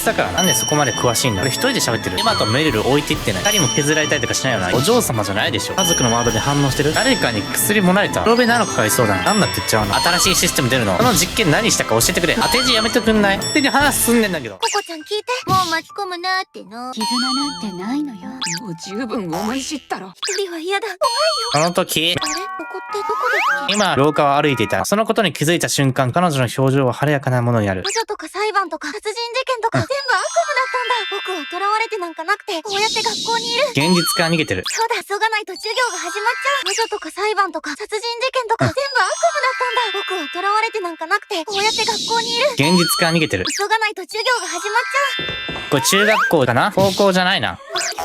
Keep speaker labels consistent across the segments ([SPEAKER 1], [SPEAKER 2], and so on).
[SPEAKER 1] だからなんでそこまで詳しいんだ。俺一人で喋ってる。エマとメルル置いていってない。二人も削られたりとかしないよな。お嬢様じゃないでしょ。家族のワードで反応してる。誰かに薬もられた。黒部なのかかいそうだな。なんだって言っちゃうの。新しいシステム出るの。この実験何したか教えてくれ。当て字やめてくんない？手に話進んでんだけど。
[SPEAKER 2] ココちゃん聞いて。もう巻き込むなーっての。
[SPEAKER 3] 絆なんてないのよ。もう十分思い知ったろ。
[SPEAKER 2] 一人は嫌だ。
[SPEAKER 1] その時、
[SPEAKER 2] あれここってどこだっけ？
[SPEAKER 1] 今、廊下を歩いていた。そのことに気づいた瞬間、彼女の表情は晴れやかなものになる。
[SPEAKER 2] 魔女とか裁判とか殺人事件とか全部悪夢だったんだ。僕は囚われてなんかなくて、こうやって学校にいる。
[SPEAKER 1] 現実から逃げてる。
[SPEAKER 2] そうだ、急がないと授業が始まっちゃう。魔女とか裁判とか殺人事件とか全部悪夢だったんだ。僕は囚われてなんかなくて、こうやって学校にいる。
[SPEAKER 1] 現実から逃げてる。
[SPEAKER 2] 急がないと授業が始まっちゃう。
[SPEAKER 1] これ中学校かな？高校じゃないな。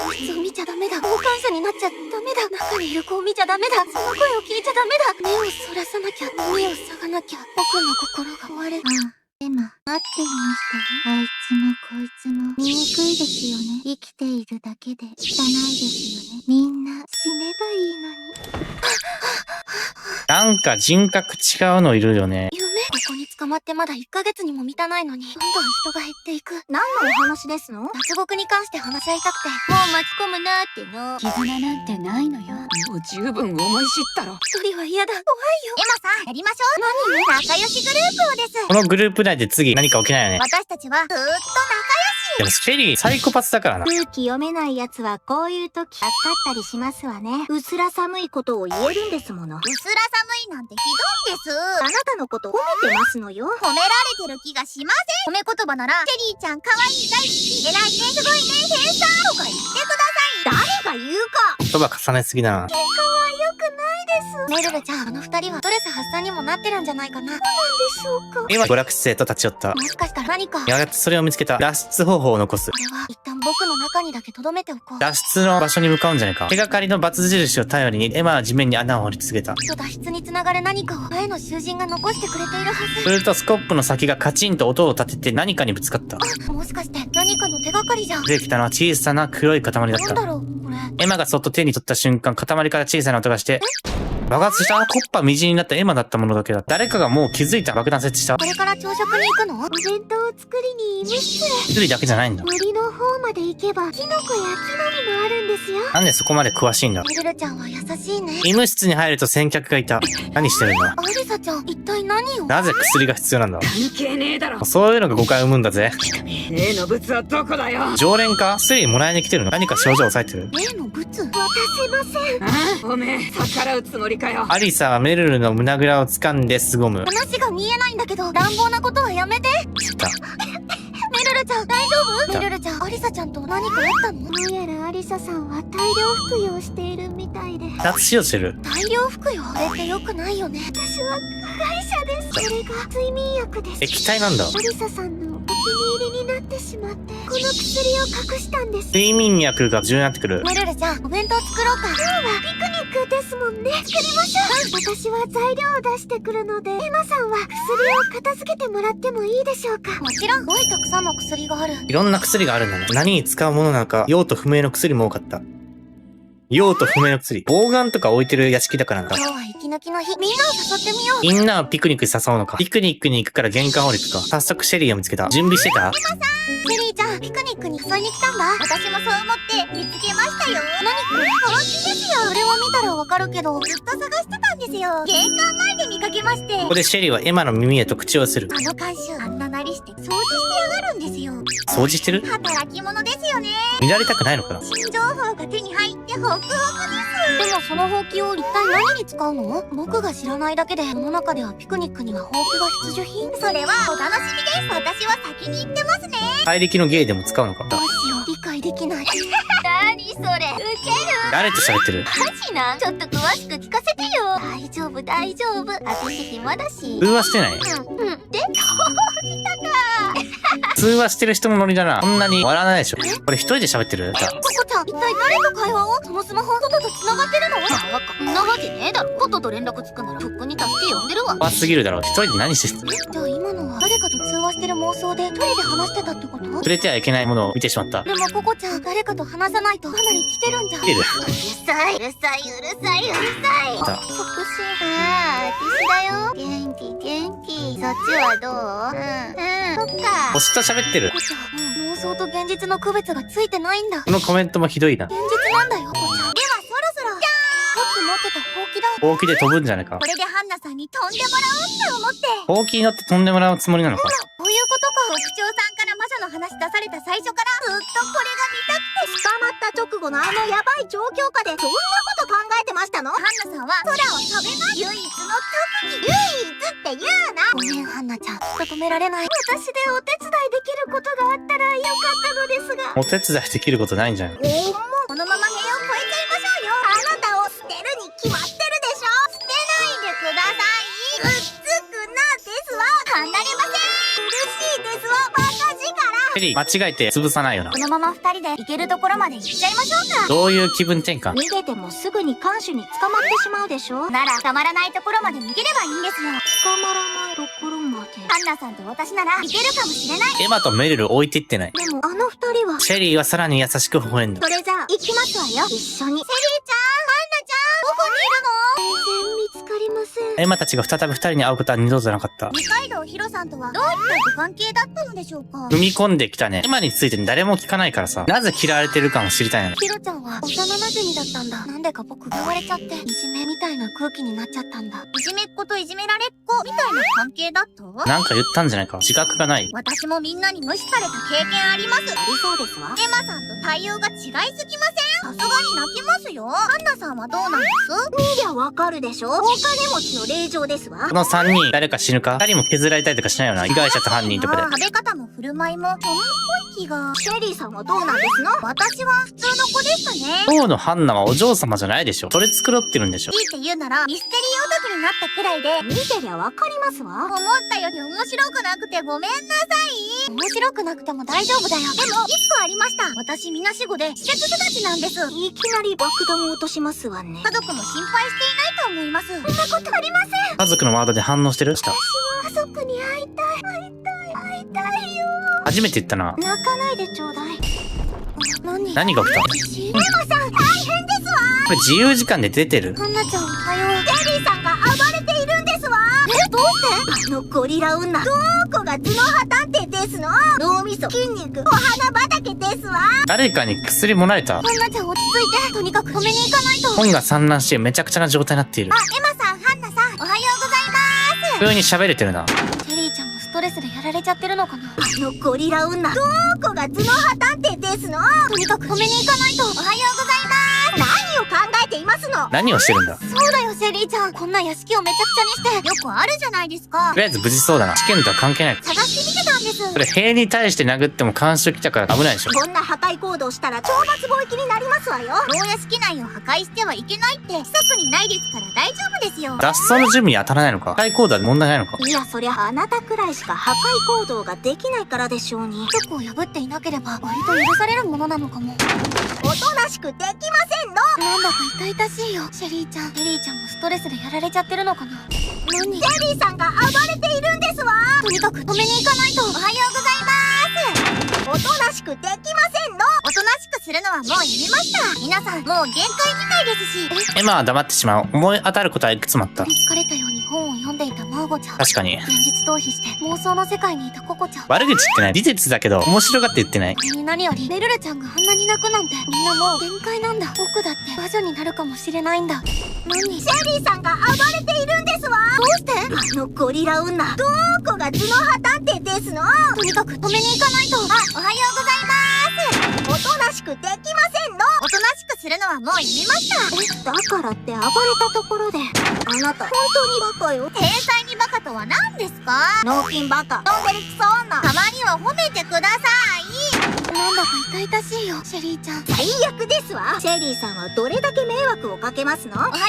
[SPEAKER 2] 教室を見ちゃダメだ。傍観者になっちゃダメだ。中にいる子を見ちゃダメだ。その声を聞いちゃダメだ。目をそらさなきゃ。耳を塞がなきゃ。僕の心が壊れる。エマ、待っていましたよ。あいつもこいつも醜いですよね。生きているだけで汚いですよね。みんな死ねばいいのに。
[SPEAKER 1] なんか人格違うのいるよね。
[SPEAKER 2] 夢？ここに捕まってまだ1ヶ月にも満たないのに、どんどん人が減っていく。何のお話ですの？脱獄に関して話し合いたくて、もう巻き込むなーっての。
[SPEAKER 3] 絆なんてないのよ。もう十分思い知ったろ。
[SPEAKER 2] 一人は嫌だ。怖いよ。エマさん、やりましょう。何？仲良しグループをです。
[SPEAKER 1] このグループ内で次何か起きないよね。
[SPEAKER 2] 私たちはずっと仲良し。
[SPEAKER 1] でもシェリーサイコパスだからな。
[SPEAKER 2] 空気読めない奴はこういう時助かったりしますわね。うすら寒いことを言えるんですもの。うすら寒いなんてひどいです。あなたのこと褒めてますのよ。褒められてる気がしません。褒め言葉なら、シェリーちゃん可愛い大好き、偉いね、すごいね、天才とか言ってください。誰が言うか。
[SPEAKER 1] 言葉重ねすぎだな。
[SPEAKER 2] 喧嘩は良くないです。メルルちゃん、あの二人はストレス発散にもなってるんじゃないかな。そうなんでしょうか。
[SPEAKER 1] 今娯楽施設へと立ち寄った。
[SPEAKER 2] もしかしたら何か。
[SPEAKER 1] やがてそれを見つけた。脱出方法を残す。
[SPEAKER 2] これは一旦僕の中にだけ留めておこう。
[SPEAKER 1] 脱出の場所に向かうんじゃねえか。手がかりの×印を頼りにエマは地面に穴を掘り続けた。
[SPEAKER 2] きっと脱出につながる何かを前の囚人が残してくれているはず。
[SPEAKER 1] するとスコップの先がカチンと音を立てて何かにぶつかった。
[SPEAKER 2] あ、もしかして何かの手がかりじゃん。
[SPEAKER 1] 出てきたのは小さな黒い塊だっ
[SPEAKER 2] なん
[SPEAKER 1] た。
[SPEAKER 2] だろうこれ。
[SPEAKER 1] エマがそっと手に取った瞬間、塊から小さな音がして、爆発した。コッパみじんになったエマだったものだけだ。誰かがもう気づいた。爆弾設置した。
[SPEAKER 2] これから朝食に行くの？お弁当を作りに医務室へ。
[SPEAKER 1] 一人だけじゃないんだ。
[SPEAKER 2] 森の方まで行けばキノコや木の実もあるんですよ。
[SPEAKER 1] なんでそこまで詳しいんだ。
[SPEAKER 2] メルルちゃんは優しいね。
[SPEAKER 1] 医務室に入ると先客がいた。何してるんだ。
[SPEAKER 2] アリサちゃん、一体何を？
[SPEAKER 1] なぜ薬が必要なんだ。
[SPEAKER 3] 関係ねえだろ。
[SPEAKER 1] そういうのが誤解を生むんだぜ。
[SPEAKER 3] 例の物はどこだよ。
[SPEAKER 1] 常連か？薬もらいに来てるの？何か症状を抑えてる？
[SPEAKER 2] 例のブツ？渡せません。
[SPEAKER 3] ああ、おめえ逆らうつもりかよ。
[SPEAKER 1] アリサはメルルの胸ぐらを掴んで凄む。
[SPEAKER 2] 話が見えないんだけど、乱暴なことはやめて。
[SPEAKER 1] 来た。
[SPEAKER 2] メルルちゃん、大丈夫？メルルちゃん、アリサちゃんと何かあったの？どうやらアリサさんは大量服用しているみたいで。
[SPEAKER 1] 脱出しようとしてる。
[SPEAKER 2] 大量服用？これって良くないよね。私は加害者です。それが睡眠薬です。
[SPEAKER 1] 液体なんだ。
[SPEAKER 2] アリサさんのお気に入りになってしまって、この薬を隠したんです。
[SPEAKER 1] 睡眠薬が重要になってくる。
[SPEAKER 2] メルルちゃん、お弁当作ろうか。今日はピクニックですもんね。作りましょう。私は材料を出してくるので、エマさんは薬を片付けてもらってもいいでしょうか？もちろん。すごいたくさんの薬がある。
[SPEAKER 1] いろんな薬があるんだね。何に使うものなのか、用途不明の薬も多かった。用途不明の薬。ボウガンとか置いてる屋敷だからなんだ。
[SPEAKER 2] 今日は息抜きの日。みんなを誘ってみよう。
[SPEAKER 1] みんなはピクニックに誘うのか。ピクニックに行くから玄関降りてか。早速シェリーを見つけた。準備してた？
[SPEAKER 2] シェリーちゃん、ピクニックに誘いに来たんだ。私もそう思って見つけましたよ。何これ？本気ですよ。それを見たらわかるけど、ずっと探してたんですよ。玄関前で見かけまして。
[SPEAKER 1] ここでシェリーはエマの耳へと口をする。
[SPEAKER 2] あの監修、あんななりして掃除してやがるんですよ。
[SPEAKER 1] 掃除してる？
[SPEAKER 2] 働き者ですよね。
[SPEAKER 1] 見られたくないのかな？
[SPEAKER 2] 新情報が手に入ってホクホクです。でもそのほうきを一体何に使うの？僕が知らないだけで、世の中ではピクニックにはほうきが必需品。それはお楽しみです。私は先に行ってますね。
[SPEAKER 1] 怪力の芸でも使うのか？
[SPEAKER 2] どうしよう、理解できない。何それ、ウケる。
[SPEAKER 1] 誰と喋ってる？
[SPEAKER 2] マジなん？ちょっと詳しく聞かせてよ。大丈夫大丈夫。私暇だし。
[SPEAKER 1] 通話してない？
[SPEAKER 2] で、そうきたか。
[SPEAKER 1] 通話してる人のノリだな。こんなに笑わないでしょ。これ一人で喋ってる？
[SPEAKER 2] ココちゃん、一体誰と会話を？そのスマホ、外と繋がってるの？バカ、そんなわけねえだろ。外と連絡つくなら、とっくに助け呼んでるわ。
[SPEAKER 1] 怖すぎるだろ。一人で何してる？
[SPEAKER 2] じゃあ今のは誰かと通話してる妄想で、一人で話してたってこと？
[SPEAKER 1] 触れてはいけないものを見てしまった。
[SPEAKER 2] でもココちゃん、誰かと話さないとかなり来てるんじゃん。
[SPEAKER 1] 来てる。
[SPEAKER 2] うるさい、うるさい、うるさい、うるさい。
[SPEAKER 1] 来た。
[SPEAKER 2] 即死。ああ、私だよ。元気、元気。そっちはどう？そっか。
[SPEAKER 1] 星と喋ってる。
[SPEAKER 2] コちゃん、妄想と現実の区別がついてないんだ。
[SPEAKER 1] このコメントもひどいな。
[SPEAKER 2] 現実なんだよ、コちゃん。ではそろそろ、さっき持ってたほうきだ。
[SPEAKER 1] ほうきで飛ぶんじゃねえか。
[SPEAKER 2] これでハンナさんに飛んでもらおうって思って。
[SPEAKER 1] ほうきに乗って飛んでもらうつもりなのか。
[SPEAKER 2] こういうことか。局長さんから魔女の話出された最初からずっとこれが見たくて。捕まった直後のあのヤバい状況下でそんなこと考えてましたの？ハンナさんは空を飛べます。唯一の特技。唯一って言うな。ごめんハンナちゃん、きっと止められない。私でお手伝いできることがあったらよかったのですが。
[SPEAKER 1] お手伝いできることないんじゃん。
[SPEAKER 2] このまま部屋を越えちゃいましょうよ。あなたを捨てるに決まってるでしょ。捨てないでください。くっつくなですわ。離れません。苦しいですわ。バカ力。
[SPEAKER 1] ヘリ間違えて潰さないよな。
[SPEAKER 2] このまま二人で行けるところまで行っちゃいましょうか。
[SPEAKER 1] どういう気分転換？
[SPEAKER 2] 逃げてもすぐに看守に捕まってしまうでしょ。ならたまらないところまで逃げればいいんですよ。捕まらないところまで。ハンナさんと私なら行けるかもしれない。
[SPEAKER 1] エマとメリル置いていってない。
[SPEAKER 2] でもあの二人は。
[SPEAKER 1] シェリーはさらに優しく微笑んだ。
[SPEAKER 2] それじゃあ行きますわよ。一緒に。セリーちゃん、ハンナちゃん、どこにいるの？全然見つかりません。
[SPEAKER 1] エマたちが再び二人に会うことは二度となかった。
[SPEAKER 2] 二階堂ヒロさんとはどういったご関係だったのでしょうか？
[SPEAKER 1] 踏み込んできたね。エマについて誰も聞かないからさ。なぜ嫌われてるかも知りたいの。
[SPEAKER 2] ヒロちゃんは幼馴染だったんだ。なんでか僕が言われちゃって、いじめみたいな空気になっちゃったんだ。いじめっ子といじめられっ子みたいな関係だったわ。
[SPEAKER 1] なんか言ったんじゃないか。自覚がない。
[SPEAKER 2] 私もみんなに無視された経験あります。ありそうですわ。エマさんと対応が違いすぎません？さすがに泣きますよ。ハンナさんはどうなんです？見りゃわかるでしょ。お金持ちの令嬢ですわ。
[SPEAKER 1] この3人、誰か死ぬか？二人も削られたりとかしないよな。被害者と犯人とかで。
[SPEAKER 2] 食べ方も振る舞いもそんなっぽい気が。シェリーさんはどうなんですの？私は普通の子でしたね。
[SPEAKER 1] 当のハンナはお嬢様じゃないでしょ。それ繕ってるんでしょ。
[SPEAKER 2] いいって言うならミステリーオタクになったくらいで見てりゃわかりますわ。思ったより面白くなくてごめんなさい。面白くなくても大丈夫だよ。でも一個ありました。私みなしごで施設育ちなんです。いきなり爆弾を落としますわね。家族も心配していないと思います。そんなことありません。
[SPEAKER 1] 家族のワードで反応してる？した。
[SPEAKER 2] 私は家族に会いたい。会いたいよ。
[SPEAKER 1] 初めて言ったな。
[SPEAKER 2] 泣かないでちょうだい。
[SPEAKER 1] 何が起きた？
[SPEAKER 2] エマさん大変ですわ。
[SPEAKER 1] これ自由時間で出てる？
[SPEAKER 2] ハンナちゃんおはよう。ジェリーさんが暴れているんですわ。どうして？あのゴリラ女どこが頭脳派探偵ですの？脳みそ、筋肉、お花畑ですわ。
[SPEAKER 1] 誰かに薬もらえた？
[SPEAKER 2] ハンナちゃん落ち着いて。とにかく止めに行かないと。
[SPEAKER 1] 本が散乱してめちゃくちゃな状態になっている。
[SPEAKER 2] あ、エマさん、ハンナさん、おはようございます。
[SPEAKER 1] 普通に喋れてるな。
[SPEAKER 2] シェリーちゃんもストレスでやられちゃってるのかな。あのゴリラ女どこが頭脳派探偵ですの？とにかく止めに行かないと。おはようございます。何を考えていますの？
[SPEAKER 1] 何をしてるんだ？
[SPEAKER 2] そうだよシェリーちゃん、こんな屋敷をめちゃくちゃにしてよくあるじゃないですか。
[SPEAKER 1] とりあえず無事そうだな。試験とは関係ない。
[SPEAKER 2] 探してみてたんです。
[SPEAKER 1] これ塀に対して殴っても監視来たから危ないでしょ。
[SPEAKER 2] こんな破壊行動したら懲罰貿易になりますわよ。牢屋敷内を破壊してはいけないって規則にないですから大丈夫ですよ。
[SPEAKER 1] 脱走の準備に当たらないのか？破壊行動は問題ないのか？
[SPEAKER 2] いやそりゃあなたくらいしか破壊行動ができないからでしょうに。規則を破っていなければ割と許されるものなのかも。おとなしくできませんの。なんだか痛々しいよシェリーちゃん。シェリーちゃんもストレスでやられちゃってるのかな。何？シェリーさんが暴れているんですわ。とにかく止めに行かないと。おはようございます。おとなしくできませんの。おとなしくするのはもうやめました。皆さんもう限界みたいですし。
[SPEAKER 1] エマは黙ってしまう。思い当たることはいくつもあった。
[SPEAKER 2] 疲れたように本を読んでいたマーゴちゃん。
[SPEAKER 1] 確かに。
[SPEAKER 2] 現実逃避して妄想の世界にいたココちゃん。
[SPEAKER 1] 悪口言ってない。事実だけど面白がって言ってない。
[SPEAKER 2] それに何よりメルルちゃんがあんなに泣くなんて。みんなもう限界なんだ。僕だって魔女になるかもしれないんだ。何？シェリーさんが暴れているんですわ。どうして？あのゴリラ女どこが頭脳派探偵ですの。とにかく止めに行かないと。あ、おはようございます。おとなしくできませんの。おとなしくするのはもうやめました。だからって暴れたところであなた本当にバカよ。天才にバカとは何ですか？脳筋バカ、ノンデリクソ女。たまには褒めてください。なんだか痛々しいよシェリーちゃん。最悪ですわ。シェリーさんはどれだけ迷惑をかけますの？おはようござい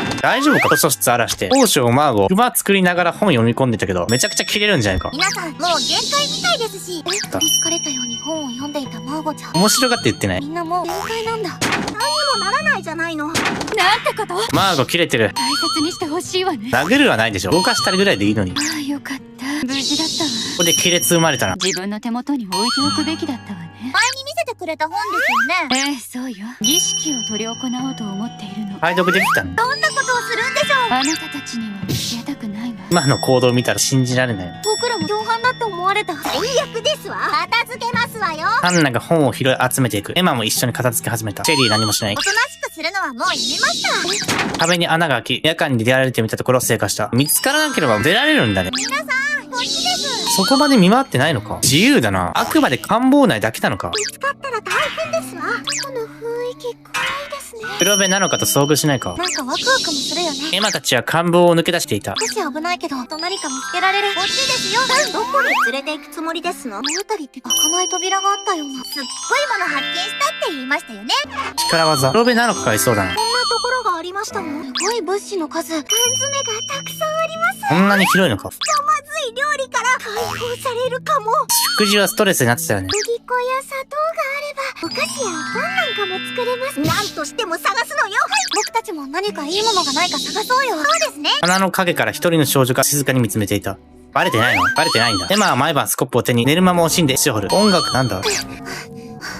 [SPEAKER 2] ます。
[SPEAKER 1] 大丈夫か？図書室荒らして。王将マーゴ、馬作りながら本読み込んでたけど、めちゃくちゃ切れるんじゃないか。
[SPEAKER 2] 皆さん、もう限界みたいですし。疲れたように本を読んでいたマーゴちゃん。
[SPEAKER 1] 面白がって言ってない。
[SPEAKER 2] みんなもう限界なんだ。何にもならないじゃないの。なんてこと？
[SPEAKER 1] マーゴ切れてる。
[SPEAKER 3] 大切にしてほしいわね。
[SPEAKER 1] 殴るはないでしょ。動かしたりぐらいでいいのに。
[SPEAKER 3] ああよかった。無事だったわ。
[SPEAKER 1] ここで亀裂生まれたな。
[SPEAKER 3] 自分の手元に置いておくべきだったわね。
[SPEAKER 2] 前に見せてくれた本ですよね。
[SPEAKER 3] そうよ。儀式を執り行おうと思っているの。
[SPEAKER 1] 解読できたの？
[SPEAKER 2] どんなことをするんでしょう。
[SPEAKER 3] あなたたちには教えたくないわ。
[SPEAKER 1] 今の行動見たら信じられない。
[SPEAKER 2] 僕らも共犯だって思われた。最悪ですわ。片付けますわよ。
[SPEAKER 1] ハンナが本を拾い集めていく。エマも一緒に片付け始めた。チェリー何もしない。
[SPEAKER 2] おとなしくするのはもうやめました。
[SPEAKER 1] 壁に穴が開き、夜間に出られてみたところ成果した。見つからなければ出られるんだね。
[SPEAKER 2] 皆さん、こっちです。
[SPEAKER 1] そこまで見回ってないのか。自由だな。あくまで官房内だけなのか。
[SPEAKER 2] 見つかったら大変ですわ。この雰囲気暗いですね。
[SPEAKER 1] 黒部なのかと遭遇しないか。
[SPEAKER 2] なんかワクワクもするよね。
[SPEAKER 1] エマたちは官房を抜け出していた。
[SPEAKER 2] 少し危ないけど、何か見つけられる。こっちですよ。どこに連れて行くつもりですの？この辺りって開かない扉があったような。すっごいもの発見したって言いましたよね。
[SPEAKER 1] 力技。黒部なのかがいそうだな。
[SPEAKER 2] こんなところがありましたもん。すごい物資の数。缶詰がたくさんあります。
[SPEAKER 1] こんなに広いのか。
[SPEAKER 2] まずい料理から解放されるかも。
[SPEAKER 1] 食事はストレスになってたよね。
[SPEAKER 2] 麦粉や砂糖があれば、お菓子やパンなんかも作れます。なんとしても探すのよ。僕たちも何かいいものがないか探そうよ。そうですね。
[SPEAKER 1] 花の影から一人の少女が静かに見つめていた。バレてないの？バレてないんだ。エマは毎晩スコップを手に寝る間も惜しんで石を掘る。音楽なんだ？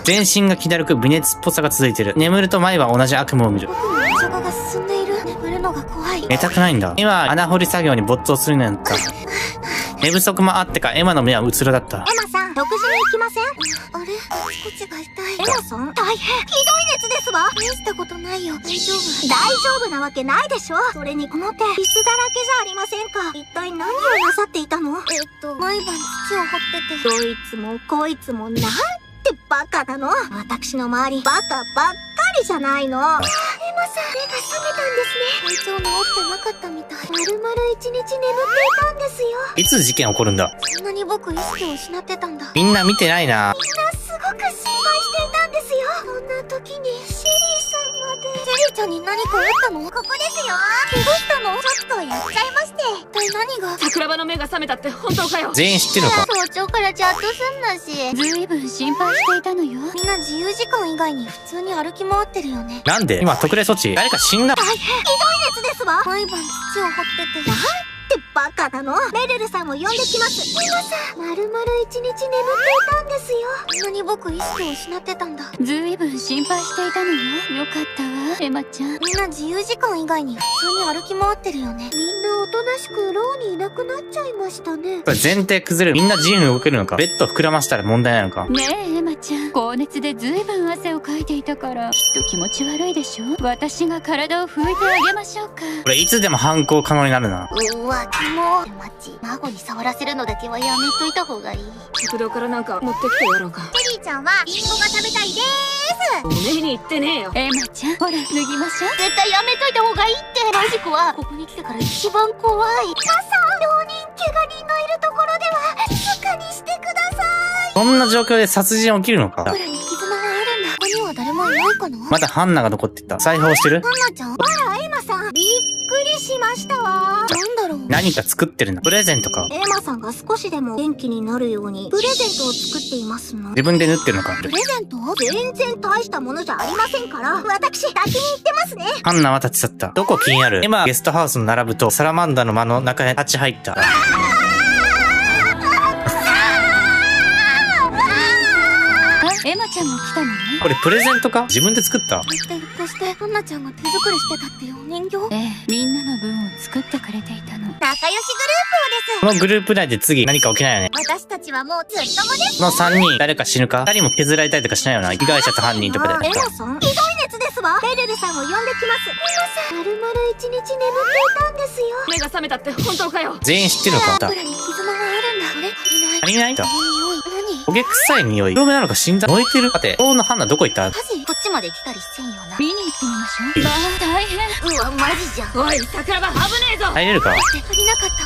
[SPEAKER 1] 全身が気だるく微熱っぽさが続いてる。眠ると毎晩同じ悪夢を見る。
[SPEAKER 2] 僕の夜食が進んでいる。眠るのが怖い。
[SPEAKER 1] 寝たくないんだ。今は穴掘り作業に没頭するのやった。寝不足もあってかエマの目はうつろだった。
[SPEAKER 2] エマさん、食事に行きません？あれ？あちこちが痛い。エマさん？大変。ひどい熱ですわ。大したことないよ。大丈夫。大丈夫なわけないでしょ。それにこの手、椅子だらけじゃありませんか。一体何をなさっていたの？毎晩土を掘ってて。どいつもこいつもなんてバカなの。私の周り、バカばっかりじゃないの。エマさん、目が覚めたんですね。体調治ってなかったみたい。丸々一日眠っていたんですよ。
[SPEAKER 1] いつ事件起こるんだ？
[SPEAKER 2] そんなに僕意識を失ってたんだ。
[SPEAKER 1] みんな見てないな。
[SPEAKER 2] みんなすごく心配していたんですよ。そんな時にシェリーさんまで。シェリーちゃんに何かあったの？ここですよ。怪我したの？ちょっとやっちゃいまして。一体何が？
[SPEAKER 3] 桜庭の目が覚めたって本当かよ。
[SPEAKER 1] 全員知ってるのか？
[SPEAKER 2] 早朝からチャットすんだし。
[SPEAKER 3] ずいぶん心配していたのよ。
[SPEAKER 2] みんな自由時間以外に普通に歩き回ってるよね。
[SPEAKER 1] なんで？今特例措置？誰か死んだ？
[SPEAKER 2] 大変。ひどい熱ですわ。毎晩土を掘ってて。なんてバカなの。メルルさんを呼んできます。エマさん、丸々一日眠っていたんですよ。こんなに僕意識を失ってたんだ。
[SPEAKER 3] ずいぶん心配していたのよ。よかったわ、エマちゃん。
[SPEAKER 2] みんな自由時間以外に普通に歩き回ってるよね。みんなおとなしく牢にいなくなっちゃいましたね。
[SPEAKER 1] これ前提崩れる。みんな自由に動けるのか？ベッド膨らましたら問題ないのか？
[SPEAKER 3] ねえ、エマちゃん。高熱でずいぶん汗をかいていたから、きっと気持ち悪いでしょ。私が体を拭いてあげましょうか。
[SPEAKER 1] これいつでも犯行可能になるな。
[SPEAKER 2] うわ、キモ。マジ、孫に触らせるのだけはやめといた方がいい。
[SPEAKER 3] 食堂からなんか持ってきてやろうか。
[SPEAKER 2] シェリーちゃんはリンゴが食べたいでーす。
[SPEAKER 3] おめえに言ってねえよ。エマちゃん、ほら、脱ぎましょう。
[SPEAKER 2] 絶対やめといた方がいいって。マジコはここに来てから一番怖い。皆さん、病人怪我人のいるところでは静かにしてください。
[SPEAKER 1] そんな状況で殺人起きるのか？
[SPEAKER 2] 僕らに絆があるんだ。ここには誰もいないかな？
[SPEAKER 1] まだハンナが残ってた。裁縫してる？
[SPEAKER 2] ハンナちゃん？あら、エマさん。びっくりしましたわ。なんだろう。
[SPEAKER 1] 何か作ってるな。プレゼントか？
[SPEAKER 2] エマさんが少しでも元気になるようにプレゼントを作っていますの。
[SPEAKER 1] 自分で縫ってるのか？
[SPEAKER 2] プレゼント？全然大したものじゃありませんから。私、先に行ってますね。
[SPEAKER 1] ハンナは立ち去った。どこ気になる？エマはゲストハウスの並ぶとサラマンダの間の中へ立ち入った。
[SPEAKER 3] エマちゃんも来たのね。
[SPEAKER 1] これプレゼントか？自分で作った？
[SPEAKER 2] そして、ハンナちゃんが手作りしてたっていうお人形。
[SPEAKER 3] ええ、みんなの分を作ってくれていたの。
[SPEAKER 2] 仲良しグループをです。
[SPEAKER 1] このグループ内で次何か起きないよね。
[SPEAKER 2] 私たちはもうずっともです。
[SPEAKER 1] この3人、誰か死ぬか？2人も削られたりとかしないよな。被害者と犯人とかで。
[SPEAKER 2] エマさん、ひどい熱ですわ。メルルさんを呼んできます。エマさん、丸々一日眠っていたんですよ。
[SPEAKER 3] 目が覚めたって本当かよ。
[SPEAKER 1] 全員知ってるのか？
[SPEAKER 2] 僕らに絆があるんだ。あれ？
[SPEAKER 1] 足りないだ。
[SPEAKER 2] この匂い、何？
[SPEAKER 1] 焦げ臭い匂い。黒目なのか死んだ？燃えてる？待て、王のハンナどこ行った？
[SPEAKER 2] マジ？こっちまで来たりせんよな。
[SPEAKER 3] 見に行ってみましょう。まあ、大変。
[SPEAKER 2] うわ、マジじゃん。
[SPEAKER 3] おい、桜庭、危ねえぞ。
[SPEAKER 1] 入れるか？
[SPEAKER 2] いなかった。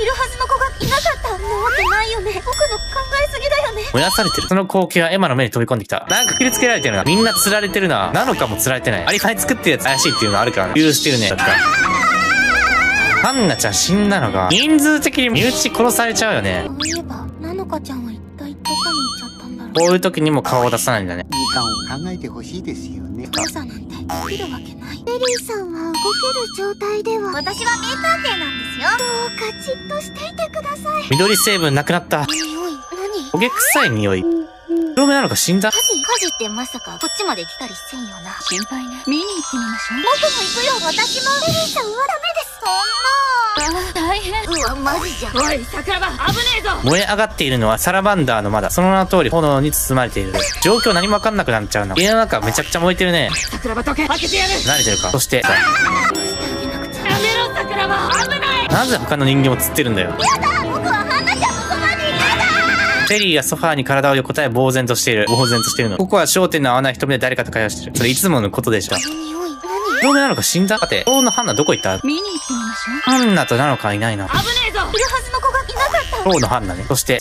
[SPEAKER 2] いるはずの子がいなかった。なわけないよね。僕の考えすぎだよね。
[SPEAKER 1] 燃やされてる。その光景はエマの目に飛び込んできた。なんか切りつけられてるな。みんな釣られてるな。なのかも釣られてない。アリファイ作ってるやつ怪しいっていうのあるからな。許してるね。だった。ハンナちゃん死んだのが、人数的に身内殺されちゃうよね。
[SPEAKER 2] そういえば、ナノカちゃんは一体どこに行っちゃったんだろう。
[SPEAKER 1] こういう時にも顔を出さないんだね。
[SPEAKER 4] 時間を考えてほしいですよね。
[SPEAKER 2] お父さんなんてできるわけない。ベリーさんは動ける状態では。私は名探偵なんですよ。どうかじっとしていてください。
[SPEAKER 1] 緑成分なくなった。
[SPEAKER 2] 匂い、何？
[SPEAKER 1] 焦げ臭い匂い。黒目なのか死んだ？
[SPEAKER 2] 火事ってまさかこっちまで来たりせんよな。
[SPEAKER 3] 心配ね。見に行ってみましょう。
[SPEAKER 2] 僕も行くよ。私も。ベリーさんはダメです。
[SPEAKER 3] 大変。
[SPEAKER 2] うわ、マジじゃん。
[SPEAKER 3] おい桜庭、危ねえぞ。
[SPEAKER 1] 燃え上がっているのはサラマンダーの窓。その名の通り炎に包まれている。状況何もわかんなくなっちゃうな。家の中めちゃくちゃ燃えてるね。
[SPEAKER 3] 桜庭、どけ、開けてやる。
[SPEAKER 1] 慣れてるか。そして
[SPEAKER 2] どうしてあげなくちゃ。
[SPEAKER 3] やめろ桜庭、危ない。
[SPEAKER 1] なぜ他の人間を釣ってるんだよ。
[SPEAKER 2] 僕はハンナちゃんのそばにいる。
[SPEAKER 1] テリーはソファーに体を横たえ呆然としているの。ここは焦点の合わない瞳で誰かと会話してる。それいつものことでしょ。
[SPEAKER 2] この匂い、
[SPEAKER 1] 黒目なのか死んだ。さて、今日のハンナどこ行った？
[SPEAKER 3] 見に行ってみましょう。
[SPEAKER 1] ハンナとナノカはいないな。
[SPEAKER 3] 危ねえぞ。
[SPEAKER 2] いるはずの子がいなかった。
[SPEAKER 1] 今日のハンナね。そして、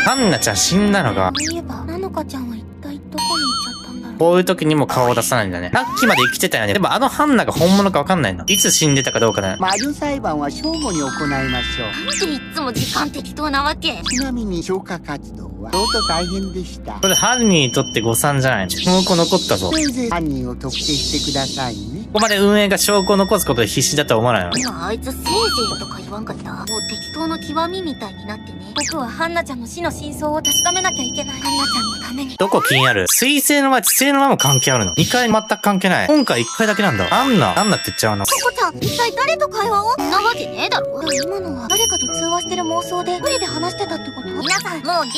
[SPEAKER 1] ハンナちゃん死んだのが、
[SPEAKER 2] そういえば、ナノカちゃんは一体どこに行っちゃったんだろう。
[SPEAKER 1] こういう時にも顔を出さないんだね。さっきまで生きてたよね。でもあのハンナが本物かわかんないな。いつ死んでたかどうかだよ。
[SPEAKER 4] 魔女裁判は正午に行いましょう。
[SPEAKER 2] なんでいつも時間適当なわけ。
[SPEAKER 4] ちなみに消火活動は相当大変でした。
[SPEAKER 1] これ犯人にとって誤算じゃないの。証拠残ったぞ。こ
[SPEAKER 4] せいぜい犯人を特定してくださいね。
[SPEAKER 1] こまで運営が証拠を残すことで必死だとは思わないの。
[SPEAKER 2] 今あいつせいぜいとか言わんかった。もう適当の極みみたいになってね。僕はハンナちゃんの死の真相を確かめなきゃいけない。ハンナちゃんのために。
[SPEAKER 1] どこ気になる？水星の前、地星の前も関係あるの。2回全く関係ない。今回1回だけなんだ。なんだって言っちゃうの。
[SPEAKER 2] ココちゃん、一体誰と会話を？そんなわけねえだろ。今のは誰かと通話してる妄想で一人で話してたってこと？皆さん、もう限界み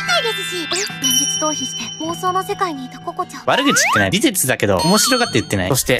[SPEAKER 2] たいですし。現実逃避して妄想の世界にいたココちゃん。
[SPEAKER 1] 悪口言ってない。美術だけど、面白がって言ってない。そして、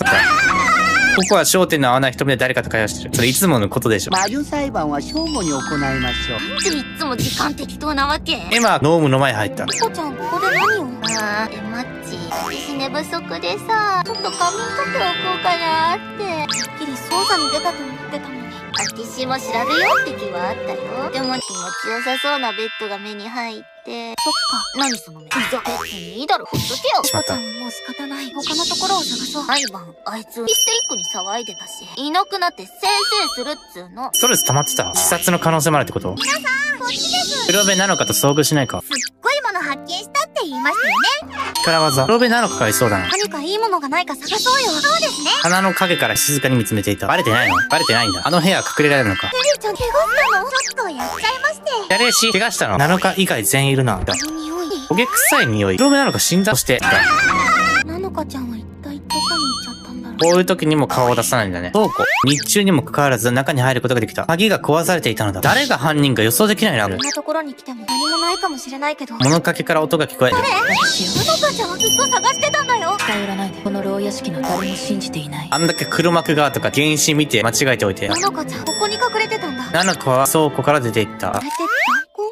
[SPEAKER 1] ここは焦点の合わない瞳で誰かと会話してる。それいつものことでしょ。
[SPEAKER 4] 魔女裁判は正午に行いましょう。
[SPEAKER 2] なんでいつも時間適当なわけ。
[SPEAKER 1] エマはノームの前に入った。
[SPEAKER 2] ココちゃん、ここで何を？マッチ。私寝不足でさ、ちょっと仮眠取っておこうかなって。てっきり捜査に出たと思ってたのに。私も調べようって気はあったよ。でも気持ちよさそうなベッドが目に入って。そっか。何その目。別にいいだろ、ほっとけよ。ココちゃんはもう仕方ない。他のところを探そう。毎晩、あいつヒステリックに騒いでたし、いなくなってせいせいするっつうの。
[SPEAKER 1] ストレス溜まってた。自殺の可能性もあるってこと？
[SPEAKER 2] 皆さん、こっちです。
[SPEAKER 1] 黒部なのかと遭遇しないか。
[SPEAKER 2] すっごいもの発見したって言いましたよね。
[SPEAKER 1] 力技。黒部なのかがいそうだな。
[SPEAKER 2] 何かいいものがないか探そうよ。そうですね。
[SPEAKER 1] 鼻の影から静かに見つめていた。バレてないの？バレてないんだ。あの部屋は隠れられるのか。
[SPEAKER 2] テリーちゃん、怪我したの？ちょっとやっちゃいまして。
[SPEAKER 1] やれし、怪我したの。7日以外全員いるな。
[SPEAKER 2] この匂い。
[SPEAKER 1] 焦げ臭い匂い。黒部なのか死んだ。そして、
[SPEAKER 2] ナノカちゃんは一体どこに行っちゃったんだろう。
[SPEAKER 1] こういう時にも顔を出さないんだね。倉庫。日中にもかかわらず中に入ることができた。鍵が壊されていたのだ。誰が犯人か予想できないな。
[SPEAKER 2] こんなところに来ても何もないかもしれないけど。
[SPEAKER 1] 物陰から音が聞こえる。
[SPEAKER 2] ナノカちゃんはずっと探してたんだよ。
[SPEAKER 5] 近寄らないで。この牢屋敷の誰も信じていない。
[SPEAKER 1] あんだけ黒幕側とか原神見て間違えておいて。
[SPEAKER 2] ナノカちゃん、ここに隠れてたんだ。
[SPEAKER 1] ナノカは倉庫から出ていった。
[SPEAKER 2] あれって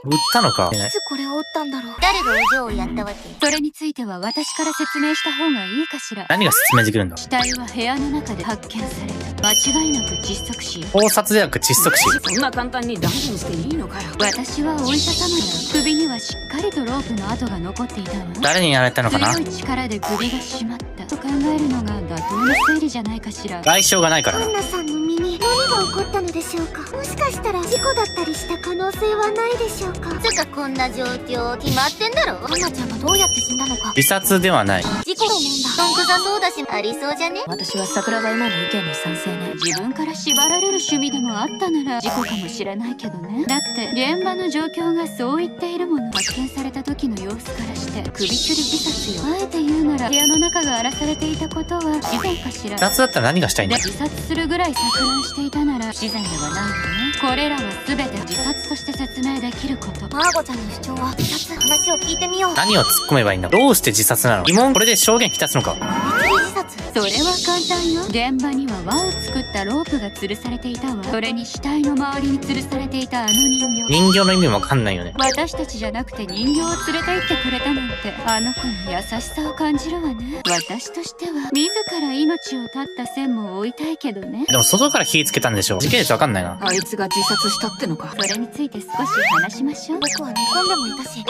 [SPEAKER 1] 売ったのか。
[SPEAKER 2] いつこれを撃ったんだろう。誰がお嬢をやったわけ？
[SPEAKER 3] それについては私から説明した方がいいかしら。
[SPEAKER 1] 何が説明できるんだ。
[SPEAKER 3] 死体は部屋の中で発見された。間違いなく窒息死。
[SPEAKER 1] 盗撮ではなく窒息死。
[SPEAKER 5] そんな簡単に断言していいのかよ。
[SPEAKER 3] 私は折りたたまない。首にはしっかりとロープの跡が残っていたわ。
[SPEAKER 1] 誰にやられたのかな。
[SPEAKER 3] 強い力で首が締まったと考えるのが妥当な推理じゃないかしら。
[SPEAKER 1] 外傷がないからな。
[SPEAKER 2] ハンナさんの身に何が起こったのでしょうか。もしかしたら事故だったりした可能性はないでしょうか。つかこんな状況決まってんだろ。ハンナちゃんがどうやって死んだのか。
[SPEAKER 1] 自殺ではない。
[SPEAKER 2] 事故のもんだ。どんくさそうだし、ありそうじゃね。
[SPEAKER 5] 私は桜庭今の意見に賛成ね。
[SPEAKER 3] 自分から縛られる趣味でもあったなら事故かもしれないけどね。だって現場の状況がそう言っているもの。発見された時の様子からして首吊り自殺よ。あえて言うなら部屋の中が荒らされていたことは不自然かしら。
[SPEAKER 1] 自殺だったら何がしたいんだ。
[SPEAKER 3] で自殺するぐらい錯乱していたなら不自然ではないわね。これらは全て自殺として説明できること。
[SPEAKER 2] マーゴちゃんの主張は自殺。話を聞いてみよう。
[SPEAKER 1] 何を突っ込めばいいんだ。どうして自殺なの。疑問。これで証言引き出すのか。
[SPEAKER 2] 自殺。
[SPEAKER 3] それは簡単よ。現場には輪を作ったロープが吊るされていたわ。それに死体の周りに吊るされていたあの人形。
[SPEAKER 1] 人形の意味もわかんないよね。
[SPEAKER 3] 私たちじゃなくて人形を連れて行ってくれたなんて、あの子に優しさを感じるわね。私としては自ら命を絶った線も追いたいけどね。
[SPEAKER 1] でも外から火つけたんでしょ。時系列わかんないな。
[SPEAKER 5] あいつが自殺したってのか。
[SPEAKER 3] それについて少し話しましょう。
[SPEAKER 2] 僕は寝込んでもいたし。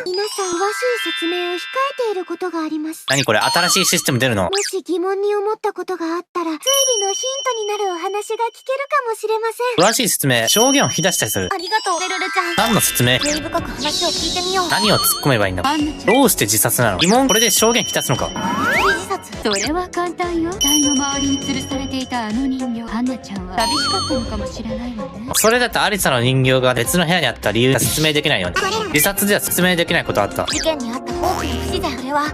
[SPEAKER 2] 皆さん、詳しい説明を控えていることがあります。
[SPEAKER 1] 何これ、新しいシステム出るの。
[SPEAKER 2] もし疑問に思ったことがあったら、推理のヒントになるお話が聞けるかもしれません。
[SPEAKER 1] 詳しい説明、証言を引き出したりする。
[SPEAKER 2] ありがとう、ベルルちゃん。
[SPEAKER 1] 何の説明。
[SPEAKER 2] 興味深く話を聞いてみよう。
[SPEAKER 1] 何を突っ込めばいいんだ。
[SPEAKER 3] アンナちゃん、
[SPEAKER 1] どうして自殺なの。疑問。これで証言引き出すのか。
[SPEAKER 2] 自殺。
[SPEAKER 3] それは簡単よ。死体の周りに吊るされていたあの人形。ハンナちゃんは寂しかったのかもしれないわね。
[SPEAKER 1] それだとアリサの人形が別の部屋にあった理由が説明できないよね。自殺では説明できないことあった。
[SPEAKER 2] 事件にあった大きな不自然。それは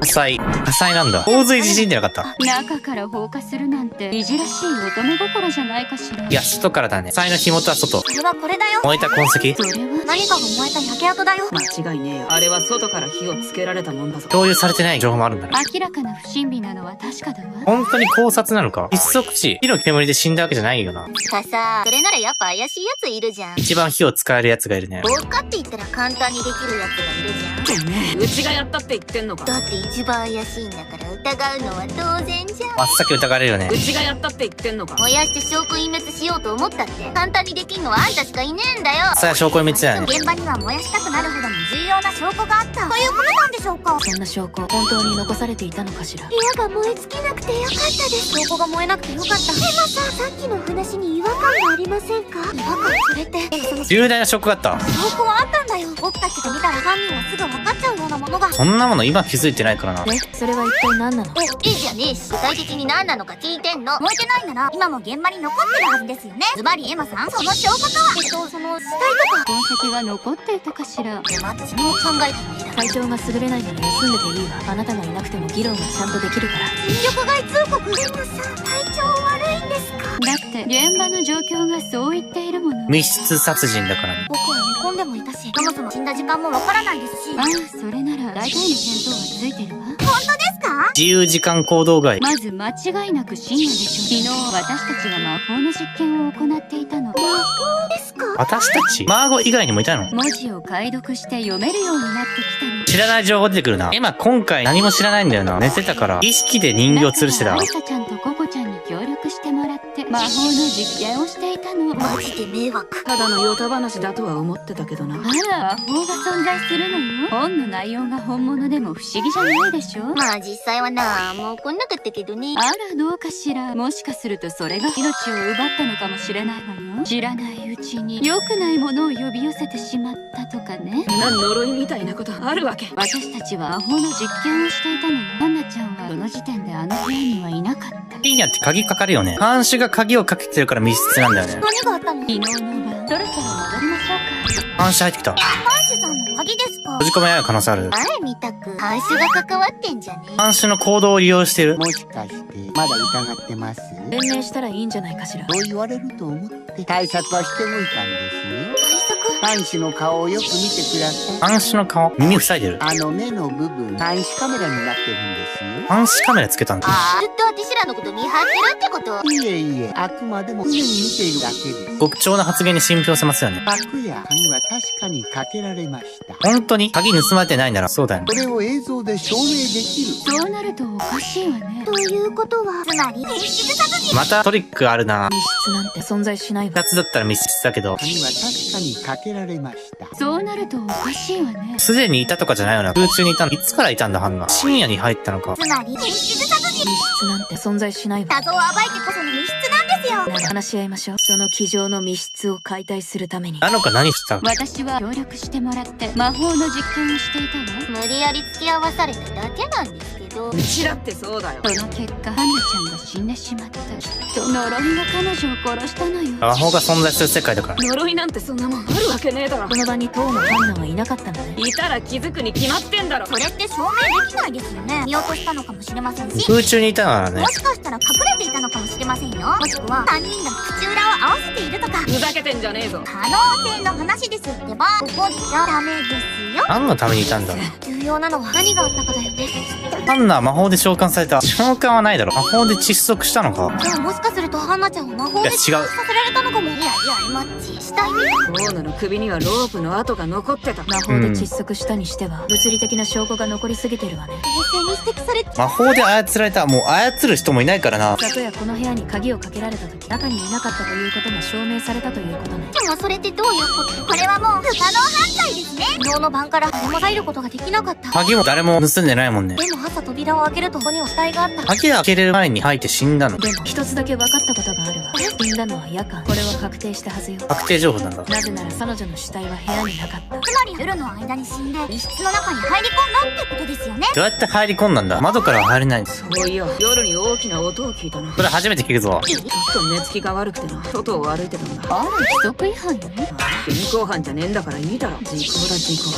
[SPEAKER 1] 火災なんだ。洪水地震ってなかった。
[SPEAKER 3] 中から放火するなんていじらしい乙女心じゃないかしら。
[SPEAKER 1] いや、外からだね。火災の火元は外。
[SPEAKER 2] それはこれだよ。
[SPEAKER 1] 燃えた痕跡。
[SPEAKER 3] それは
[SPEAKER 2] 何かが燃えた焼け跡だよ。
[SPEAKER 5] 間違いねえよ。あれは外から火をつけられたもんだぞ。
[SPEAKER 1] 共有されてない情報もあるんだね。
[SPEAKER 3] 明らかな不審火なのは確かだわ。
[SPEAKER 1] 本当に考察なのか。一足死。火の煙で死んだわけじゃないよな。
[SPEAKER 2] それならやっぱ怪しいやついるじゃん。
[SPEAKER 1] 一番火を使えるやつがいるね。
[SPEAKER 2] 放火って言ったら簡単にできるやつがいるじゃん。
[SPEAKER 5] てめえ、うちがやったって言ってんのか。
[SPEAKER 2] だって一番怪しいんだから疑うのは当然じゃん。
[SPEAKER 1] 真っ先疑われるよね
[SPEAKER 5] う。ちがやったって言ってんのか。
[SPEAKER 2] 燃やして証拠隠滅しようと思ったって簡単にできんのはあんたしかいねえんだよ。
[SPEAKER 1] それは証拠隠滅だよね。
[SPEAKER 2] 現場には燃やしたくなるほどの重要な証拠があったということなんでしょうか。
[SPEAKER 5] そんな証拠、本当に残されていたのかしら。
[SPEAKER 2] 部屋が燃え尽きなくてよかったです。証拠が燃えなくてよかった。でもさっきの話に違和感がありませんか。違和感、それってその
[SPEAKER 1] 重大なショックがあった。
[SPEAKER 2] 証拠はあったんだよ。僕たちが見たら犯人はすぐ分かっちゃうようなものが。
[SPEAKER 1] そんなもの今気づいてないからな。
[SPEAKER 5] で、それは一体何なの。
[SPEAKER 2] じゃねえし、具体的に何なのか聞いてんの。燃えてないなら今も現場に残ってるはずですよね。ズバリエマさん、その証拠とはその死体とか。
[SPEAKER 3] 痕跡は残っていたかしら。
[SPEAKER 2] でも私も考えてみた。
[SPEAKER 5] 体調が優れないなら休んでていいわ。あなたがいなくても議論はちゃんとできるから。
[SPEAKER 2] 戦力外通告。でもさ、体調悪いんですか。
[SPEAKER 3] だって現場の状況がそう言っているもの。
[SPEAKER 1] 密室殺人だからね。
[SPEAKER 2] 僕は寝込んでもいたし、そもそも死んだ時間もわからないですし。
[SPEAKER 3] ああ、それなら大体の見当はついてるわ。
[SPEAKER 2] 本当ですか。
[SPEAKER 1] 自由時間行動外。
[SPEAKER 3] まず間違いなく深夜でしょ。昨日私たちが魔法の実験を行っていたの。
[SPEAKER 2] ですか。
[SPEAKER 1] 私たちマーゴ以外にもいたの。
[SPEAKER 3] 文字を解読して読めるようになってきたの。
[SPEAKER 1] 知らない情報出てくるな。今回何も知らないんだよな。寝てたから意識で人形吊るしてた。
[SPEAKER 3] アリサちゃんとココちゃんに協力してもらって魔法の実験をしていたの。
[SPEAKER 2] マジで迷惑。
[SPEAKER 5] ただのヨタ話だとは思ってたけどな。
[SPEAKER 3] あら、魔法が存在するのよ。本の内容が本物でも不思議じゃないでしょ。
[SPEAKER 2] まあ実際はな、もう来なかったけどね。
[SPEAKER 3] あら、どうかしら。もしかするとそれが命を奪ったのかもしれないわよ。知らないうちに良くないものを呼び寄せてしまったとかね。
[SPEAKER 5] 呪いみたいなことあるわけ。
[SPEAKER 3] 私たちは魔法の実験をしていたのよ。ハンナちゃんはその時点であの部屋にはいなかった。
[SPEAKER 1] 深夜って鍵かかるよね。看守が鍵をかけてるから密室なんだよね。
[SPEAKER 2] 何があったの。
[SPEAKER 3] 昨日の晩、そろそろ戻りましょうか。
[SPEAKER 1] 看守入ってきた。
[SPEAKER 2] 看守さんの鍵ですか。
[SPEAKER 1] 閉じ込められる可能性ある。
[SPEAKER 2] 前みたく看守が関わってんじゃね。
[SPEAKER 1] 看守の行動を利用してる。
[SPEAKER 4] もしかしてまだ疑ってます？
[SPEAKER 5] 弁明したらいいんじゃないかしら。
[SPEAKER 4] そう言われると思って対策はしておいたんですよ。
[SPEAKER 2] 対策。
[SPEAKER 4] 看守の顔をよく見てください。
[SPEAKER 1] 看守の顔、耳塞いでる。
[SPEAKER 4] あの目の部分、監視カメラになってるんですよ。
[SPEAKER 1] 監視カメラつけたんだ。
[SPEAKER 2] ずっと私らのこと見張ってるってこと。
[SPEAKER 4] いえいえ、あくまでも常に見ているだけです。
[SPEAKER 1] 極調な発言に信憑せますよね。
[SPEAKER 4] 昨夜、鍵は確かにかけられました。
[SPEAKER 1] 本当に鍵盗まれてないならそうだよね。
[SPEAKER 4] それを映像で証明できる。
[SPEAKER 3] そうなるとおかしいわね。
[SPEAKER 2] ということは、つまり変質殺人。
[SPEAKER 1] またトリックあるな。
[SPEAKER 5] 密室なんて存在しないわ。
[SPEAKER 1] 二つだったら密室だけど、
[SPEAKER 4] 鍵は確かにかけられました。
[SPEAKER 3] そうなるとおかしいわね。
[SPEAKER 1] すでにいたとかじゃないよな。空中にいたの。いつからいたんだ、ハンナ。深夜に入ったのか。
[SPEAKER 2] つまり変質殺人。
[SPEAKER 5] 密室なんて存在しないわ。
[SPEAKER 2] 謎を暴いてこその密室なんですよ。
[SPEAKER 5] なら話し合いましょう。その机上の密室を解体するために。
[SPEAKER 1] なのか何したか。
[SPEAKER 3] 私は協力してもらって魔法の実験をしていたわ。
[SPEAKER 2] 無理やり付き合わされただけなんですけど。
[SPEAKER 5] うちだってそうだよ。
[SPEAKER 3] その結果、ハンナちゃんが死んでしまった。きっと呪いが彼女を殺したのよ。
[SPEAKER 1] 魔法が存在する世界だから。
[SPEAKER 5] 呪いなんてそんなもんあるわけねえだろ。この場に当のハンナはいなかったのね。いたら気づくに決まってんだろ。
[SPEAKER 2] それって証明できないですよね。見落としたのかもしれませんし。
[SPEAKER 1] 空中にいたならね
[SPEAKER 2] も。しかしたら隠れていたのかもしれませんよ。もしくは3人が口裏を合わせているとか。
[SPEAKER 5] ふざけてんじゃねえぞ。
[SPEAKER 2] 可能性の話ですってば。ここじゃダメですよ。
[SPEAKER 1] 何のためにいたんだろう。
[SPEAKER 2] 重要なのは何があったかだよね。
[SPEAKER 1] ハンナは魔法で召喚された。召喚はないだろ。魔法で窒息したのか。
[SPEAKER 2] じゃあもしかするとハンナちゃんは魔法で
[SPEAKER 1] いや違う
[SPEAKER 2] 窒息させられたのかも。いやマッチしたいみたい。
[SPEAKER 5] ボーナの首にはロープの跡が残ってた。魔法で窒息したにしては物理的な証拠が残りすぎてるわね。
[SPEAKER 2] 冷静に指摘されて。
[SPEAKER 1] 魔法で操られた。もう操る人もいないからな。
[SPEAKER 5] 昨夜この部屋に鍵をかけられた時、中にいなかったということが証明されたということね。
[SPEAKER 2] でもそれってどういうこと。これはもう不可能犯罪ですね。昨日の晩から誰も入ることができなかった。
[SPEAKER 1] 鍵も誰も盗んでないもんね。
[SPEAKER 2] でも朝扉を開けるとここには死体があった。
[SPEAKER 1] 鍵開けれる前に入って死んだの。
[SPEAKER 5] でも一つだけ分かったことがあるわ。死んだのは夜間。これは確定したはずよ。
[SPEAKER 1] 確定情報なんだ。
[SPEAKER 5] なぜなら彼女の死体は部屋になかった。
[SPEAKER 2] つまり夜の間に死んで密室の中に入り込んだってことですよね。
[SPEAKER 1] どうやって入り込んだんだ。窓からは入れないんです。
[SPEAKER 5] そういや、夜に大きな音を聞いたな。
[SPEAKER 1] それ初めて聞くぞ。
[SPEAKER 5] ちょっと寝つきが悪くてな、外を歩いてたんだ。
[SPEAKER 3] あら、規則違反よね。
[SPEAKER 5] 現行犯じゃねえんだからいいだろ。時効だ時効。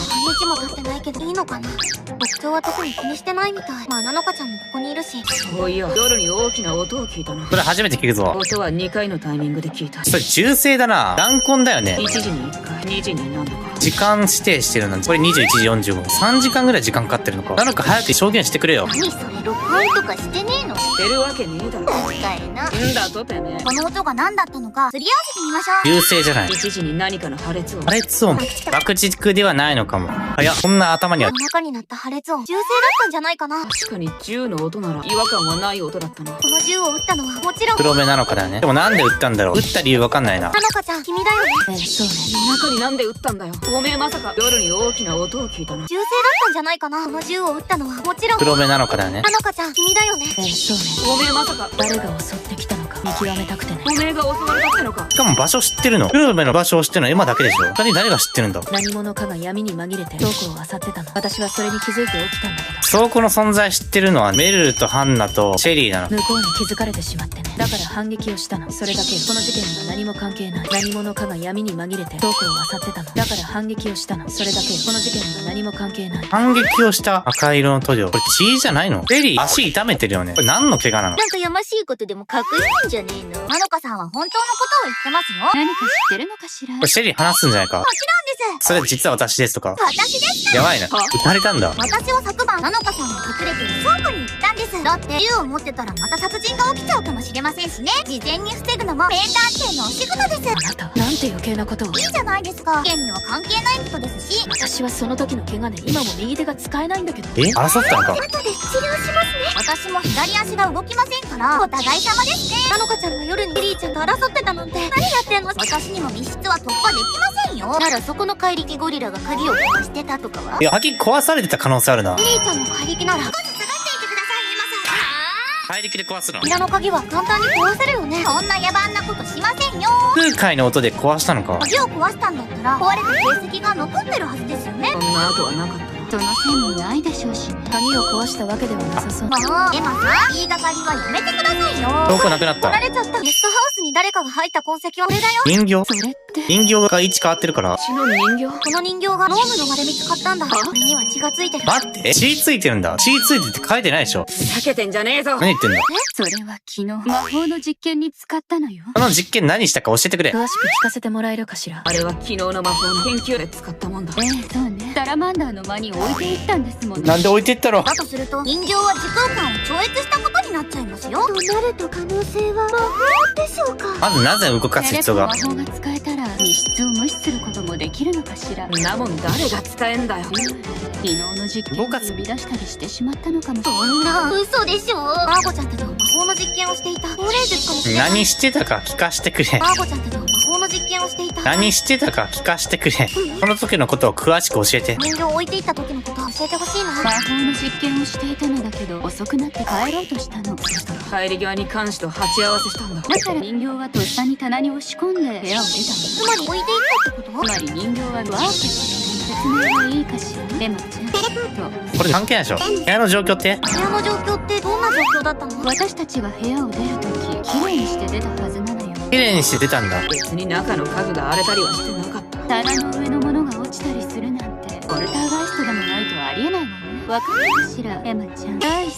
[SPEAKER 2] 半日も経ってないけどいいのかな。な。特徴は特に気にしてないみたい。まあ、なのかちゃんもここにいるし。
[SPEAKER 5] そういや、夜に大きな音を聞いたな。
[SPEAKER 1] これ初めて聞くぞ。
[SPEAKER 5] 音は2回のタイミングで聞いた。
[SPEAKER 1] それ銃声だな。弾痕だよね。
[SPEAKER 5] 1時に1回、2時に何度か。
[SPEAKER 1] 時間指定してるのに、これ21時45分。3時間ぐらい時間かかってるのか。なのか早く証言してくれよ。
[SPEAKER 2] 何それ、録音とかしてねえの？
[SPEAKER 5] してるわけねえだろ。
[SPEAKER 2] 確かにな。
[SPEAKER 5] んだとてめえ。
[SPEAKER 2] この音が何だったのか、すり合わせてみましょう。
[SPEAKER 1] 銃声じゃない。
[SPEAKER 5] 1時に何かの破裂音。
[SPEAKER 1] 破裂音。爆竹ではないのかも。いや、こんな頭には
[SPEAKER 2] お。腹になった破裂音、銃声だったんじゃないかな。
[SPEAKER 5] 確かに銃の音なら違和感はない音だったな。
[SPEAKER 2] この銃を撃ったのはもちろん、
[SPEAKER 1] 黒目なのかだよね。でもなんで撃ったんだろう。撃った理由わかんないな。
[SPEAKER 2] なのかちゃん、君だよね。
[SPEAKER 5] そうね。夜中になんで撃ったんだよ。おめえまさか夜に大きな音を聞いたな。
[SPEAKER 2] 銃声だったんじゃないかな。この銃を撃ったのはもちろん、
[SPEAKER 1] 黒目なのかだよね。
[SPEAKER 2] なのかちゃん、君だよね。
[SPEAKER 5] そうね。おめえまさか誰が襲ってきたのか見極めたくてね。おめえが襲われたってのか。
[SPEAKER 1] しかも場所知ってるの。黒目の場所を知ってるのは今だけでしょ。他に誰が知ってるんだ。
[SPEAKER 5] 何者かが闇に紛れて倉庫を漁ってたの。私はそれに気づいて起きたんだけど、
[SPEAKER 1] 倉庫の存在知ってるのはメルルとハンナとシェリーなの。
[SPEAKER 5] 向こうに気づかれてしまってね。だから反撃をしたの。それだけ。この事件には何も関係ない。何者かが闇に紛れて倉庫を漁ってたの。だから反撃をしたの。それだけ。この事件には何も関係ない。
[SPEAKER 1] 反撃をした赤色の塗料。これ血じゃないの？シェリー、足痛めてるよね。これ何の怪我なの？
[SPEAKER 2] なんかやましいことでも隠してんじゃねえの。なのかさんは本当のことを言ってますよ。
[SPEAKER 3] 何か知ってるのかしら。
[SPEAKER 1] これシェリー話すんじゃないか？
[SPEAKER 2] もちろんです。
[SPEAKER 1] それ実は私ですとか。
[SPEAKER 2] 私です
[SPEAKER 1] やばいな。撃たれたんだ。
[SPEAKER 2] 私は昨晩、なのかさんが隠れてる倉庫に行ったんです。だって銃を持ってたらまた殺人が起きちゃうかもしれませんしね。事前に防ぐのも名探偵のお仕事です。
[SPEAKER 5] あなた、なんて余計なことを。
[SPEAKER 2] いいじゃないですか。事件には関係ないことですし。
[SPEAKER 5] 私はその時の怪我で今も右手が使えないんだけど。
[SPEAKER 1] 争ったのか？
[SPEAKER 2] 後で治療しますね。私も左足が動きませんから、お互い様ですね。なのかちゃんが夜にリリーちゃんと争ってたなんて、何やってんの？私にも密室は突破できませんよ。ならそこの怪力ゴリラが鍵を壊してたとかは？
[SPEAKER 1] いや、鍵壊されてた可能性あるな。
[SPEAKER 2] リリーちゃんの怪力なら、少し下がっていてください、エマさん。
[SPEAKER 1] 怪力で壊すの？
[SPEAKER 2] 扉の鍵は簡単に壊せるよね。そんな野蛮なことしませんよ。
[SPEAKER 1] 空海の音で壊したのか？
[SPEAKER 2] 鍵を壊したんだったら、壊れた形跡が残ってるはずですよね。
[SPEAKER 5] そんな跡はなかったな。
[SPEAKER 3] その線もないでしょうしね。
[SPEAKER 5] 鍵を壊したわけではなさそう。
[SPEAKER 2] もう、エマさん、言いがかりはやめてくださいよ。
[SPEAKER 1] どこなくなった
[SPEAKER 2] 取られちゃった。ゲストハウスに誰かが入った痕跡はこれだよ。
[SPEAKER 1] 人形？
[SPEAKER 3] それって
[SPEAKER 1] 人形が位置変わってるから。
[SPEAKER 5] 血の人形。
[SPEAKER 2] この人形がロームの間で見つかったんだ。これには血がついてる。
[SPEAKER 1] 待って。血ついてるんだ。血ついてって書いてないでしょ。
[SPEAKER 5] 避けてんじゃねえぞ。
[SPEAKER 1] 何言ってんだ。
[SPEAKER 3] それは昨日魔法の実験に使ったのよ。
[SPEAKER 1] この実験何したか教えてくれ。
[SPEAKER 5] 詳しく聞かせてもらえるかしら。あれは昨日の魔法の研究で使ったもんだ。
[SPEAKER 3] そうね。サラマンダーの間に置いていったんですもの。
[SPEAKER 1] なんで置いてったの？
[SPEAKER 2] だとすると、人形は時空間を超越したことになっちゃいますよ。となると可能性は魔法でしょうか。
[SPEAKER 1] まずなぜ動かす必要が？
[SPEAKER 3] 魔法が使えたら密室を無視することもできるのかしら。
[SPEAKER 5] んなもん誰が使えんだよ。
[SPEAKER 3] 昨日の実験を呼び出したりしてしまったのかも。
[SPEAKER 2] そんな、嘘でしょ。マーゴちゃんたちは魔法の実験をしていた。亡霊術かもしれない。
[SPEAKER 1] 何してたか聞かしてくれ。
[SPEAKER 2] マーゴちゃんたちは魔法の実験をしていた。
[SPEAKER 1] 何してたか聞かしてくれ。この時のことを詳しく教えて。
[SPEAKER 2] 人形を置いていった時のことを教えてほしいな。
[SPEAKER 3] 魔法の実験をしていたのだけど遅くなって帰ろうとしたの。
[SPEAKER 5] そしたら帰り際に看守と鉢合わせしたんだ。
[SPEAKER 3] だから人形はとっさに棚に押し込んで部屋を出たの。
[SPEAKER 2] つまり置いていったってこと？
[SPEAKER 3] つまり人形はワープして説明がいいかしら。エマちゃんと
[SPEAKER 1] これ関係ないでしょ。部屋の状況って？
[SPEAKER 2] 部屋の状況ってどんな状況だったの？
[SPEAKER 3] 私たちが部屋を出るとききれいにして出たはずなのよ。
[SPEAKER 1] 綺麗にして出たんだ。
[SPEAKER 5] 別に中の家具が荒れたりはしてなかった。
[SPEAKER 3] 棚の上のものが落ちたりするなんてポルターガイストでもないとありえないわね。わかるかしらエマちゃん。
[SPEAKER 1] 第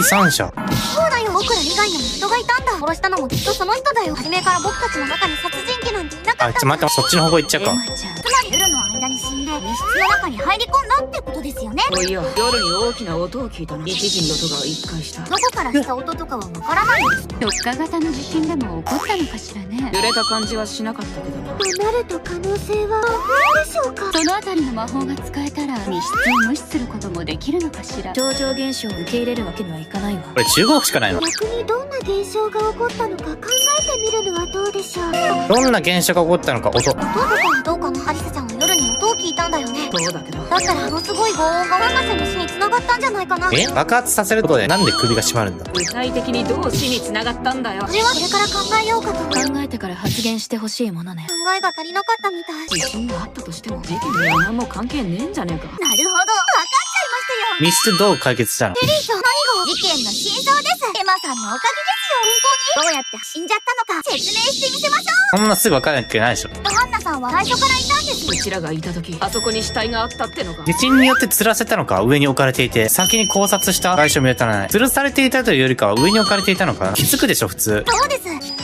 [SPEAKER 1] 三者。
[SPEAKER 2] そうだよ。僕ら以外にも人がいたんだ。殺したのもきっとその人だよ。初めから僕たちの中に殺人鬼なんていなか
[SPEAKER 1] あ、
[SPEAKER 2] ったんだ。
[SPEAKER 1] 待って、そっちの方向行っちゃうか。
[SPEAKER 3] エマちゃん
[SPEAKER 2] つまり夜の間に死んで密室の中に入り込んだってことですよね。
[SPEAKER 5] おいや、夜に大きな音を聞いたな。一時の音が一回した。
[SPEAKER 2] どこからした音とかはわからないんです。
[SPEAKER 3] 特化型の実験でも起こったのかしらね。
[SPEAKER 5] 揺れた感じはしなかったけどな。
[SPEAKER 2] となると可能性は魔法でしょうか。
[SPEAKER 3] そのあたりの魔法が使えたら密室を無視することもできるのかしら。
[SPEAKER 5] 超常現象を受け入れるわけにはいかないわ。
[SPEAKER 1] これ15億しかないの。
[SPEAKER 2] 逆にどんな現象が起こったのか考えてみるのはどうでしょう。
[SPEAKER 1] どんな現象が起こったのか、音。
[SPEAKER 2] 音とかはどうかな。アリサちゃんは夜に音を聞いたんだよね。
[SPEAKER 5] そうだけど。
[SPEAKER 2] だったらあのすごい轟音がハンナさんの死に繋がったんじゃないかな。
[SPEAKER 1] 爆発させることでなんで首が締まるんだ？
[SPEAKER 5] 具体的にどう死に繋がったんだよ。
[SPEAKER 2] それはこれから考えようかと。考
[SPEAKER 5] 考えてから発言してほしいものね。
[SPEAKER 2] えが足りなかったみたい。
[SPEAKER 5] 自信があったとしても事件には何も関係ねえんじゃねえか。
[SPEAKER 2] なるほど。分かっちゃいましたよ。
[SPEAKER 1] 密室どう解決したの？
[SPEAKER 2] リーちゃん、何が？事件の真相です。エマさんのおかげですよ。どうやって死んじゃったのか説明してみせましょ
[SPEAKER 1] そんなすぐ分かるわけないでしょ。
[SPEAKER 2] う。ハンナさんは最初からいたんです。
[SPEAKER 5] うちらがいた時あそこに死体があったってのか。
[SPEAKER 1] 地震によって吊らせたのか、上に置かれていて、先に考察した外傷見当たらない。吊るされていたというよりかは上に置かれていたのかな。気づくでしょ、普通。
[SPEAKER 2] そうです。きっと天井付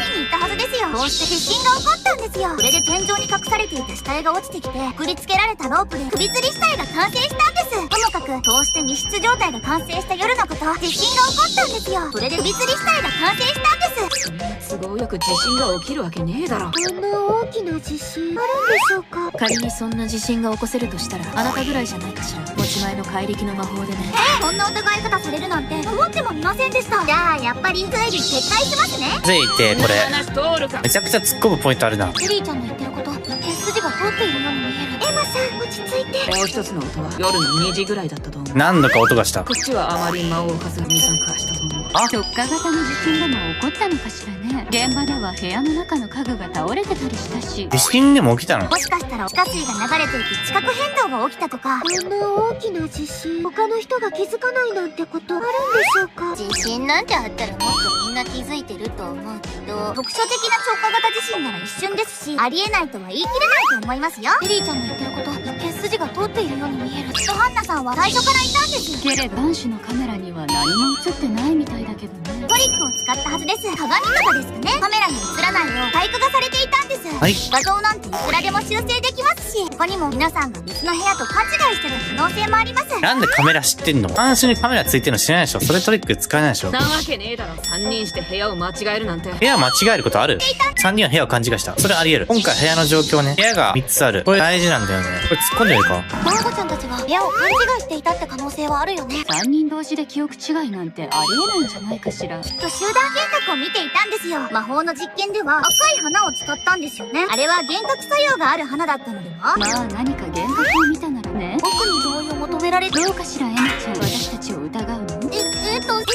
[SPEAKER 2] 近にいたはずですよ。こうして地震が起こったんですよ。それで天井に隠されていた死体が落ちてきて、くくりつけられたロープで首吊り死体が完成したんです。ともかく、こうして密室状態が完成した夜のこと、地震が起こったんですよ。それで首吊り死体が完成したんです。
[SPEAKER 5] そんな都合よく地震が起きるわけねえだろ。
[SPEAKER 2] こんな大きな地震あるんでしょうか。
[SPEAKER 5] 仮にそんな地震が起こせるとしたらあなたぐらいじゃないかしら。持ち前の怪力の魔法でね。
[SPEAKER 2] こんな疑い方されるなんて思ってもみませんでした。じゃあやっぱり推理撤回しますね。
[SPEAKER 1] ついて、これ、
[SPEAKER 5] 話通るか。
[SPEAKER 1] めちゃくちゃ突っ込むポイントあるな。
[SPEAKER 2] エリーちゃんの言ってること、手筋が通っているように見える。エマさん、落ち着いて。
[SPEAKER 5] もう一つの音は夜の2時ぐらいだったと思う。
[SPEAKER 1] 何度か音がした。
[SPEAKER 5] こっちはあまり間を置かず2、3回したと思う。
[SPEAKER 3] 直下型の地震でも起こったのかしらね。現場では部屋の中の家具が倒れてたりしたし。
[SPEAKER 1] 地震でも起きたの？
[SPEAKER 2] もしかしたら地下水が流れていて地殻変動が起きたとか。こんな大きな地震、他の人が気づかないなんてことあるんでしょうか。地震なんてあったらもっとみんな気づいてると思うけど、特殊的な直下型地震なら一瞬ですし、ありえないとは言い切れないと思いますよ。エリーちゃんの言ってること、一見筋が通っているように見える。きっとハンナさんは最初からいたんです。
[SPEAKER 3] けれど男子のカメラには何も映ってないみたいだけどね。
[SPEAKER 2] トリックを使ったはずです。鏡とかですかね。カメラに映らないよう細工がされていたんです。
[SPEAKER 1] はい。
[SPEAKER 2] 画像なんていくらでも修正できますし、他にも皆さんが別の部屋と勘違いしてた可能性もあります。
[SPEAKER 1] なんでカメラ知ってんの？監視にカメラついてるの知らないでしょ。それトリック使えないでしょ。
[SPEAKER 5] なわけねえだろ。3人して部屋を間違えるなんて。
[SPEAKER 1] 部屋間違えることある？3人は部屋を勘違いした。それあり得る。今回部屋の状況ね。部屋が3つある。これ大事なんだよね。これ突っ込んでみるか。
[SPEAKER 2] マーゴちゃんたちが部屋を勘違いしていたって可能性はあるよね。
[SPEAKER 3] 3人同士で記憶違いなんてありえないんじゃないかしら。
[SPEAKER 2] きっと集団幻覚を見ていたんですよ。魔法の実験では赤い花を使ったんですよね。あれは幻覚作用がある花だったのでは。
[SPEAKER 3] まあ何か幻覚を見たならね。
[SPEAKER 2] 僕に同意を求められる。
[SPEAKER 3] どうかしらエマちゃん、私たちを疑うの？
[SPEAKER 2] エマさん、こ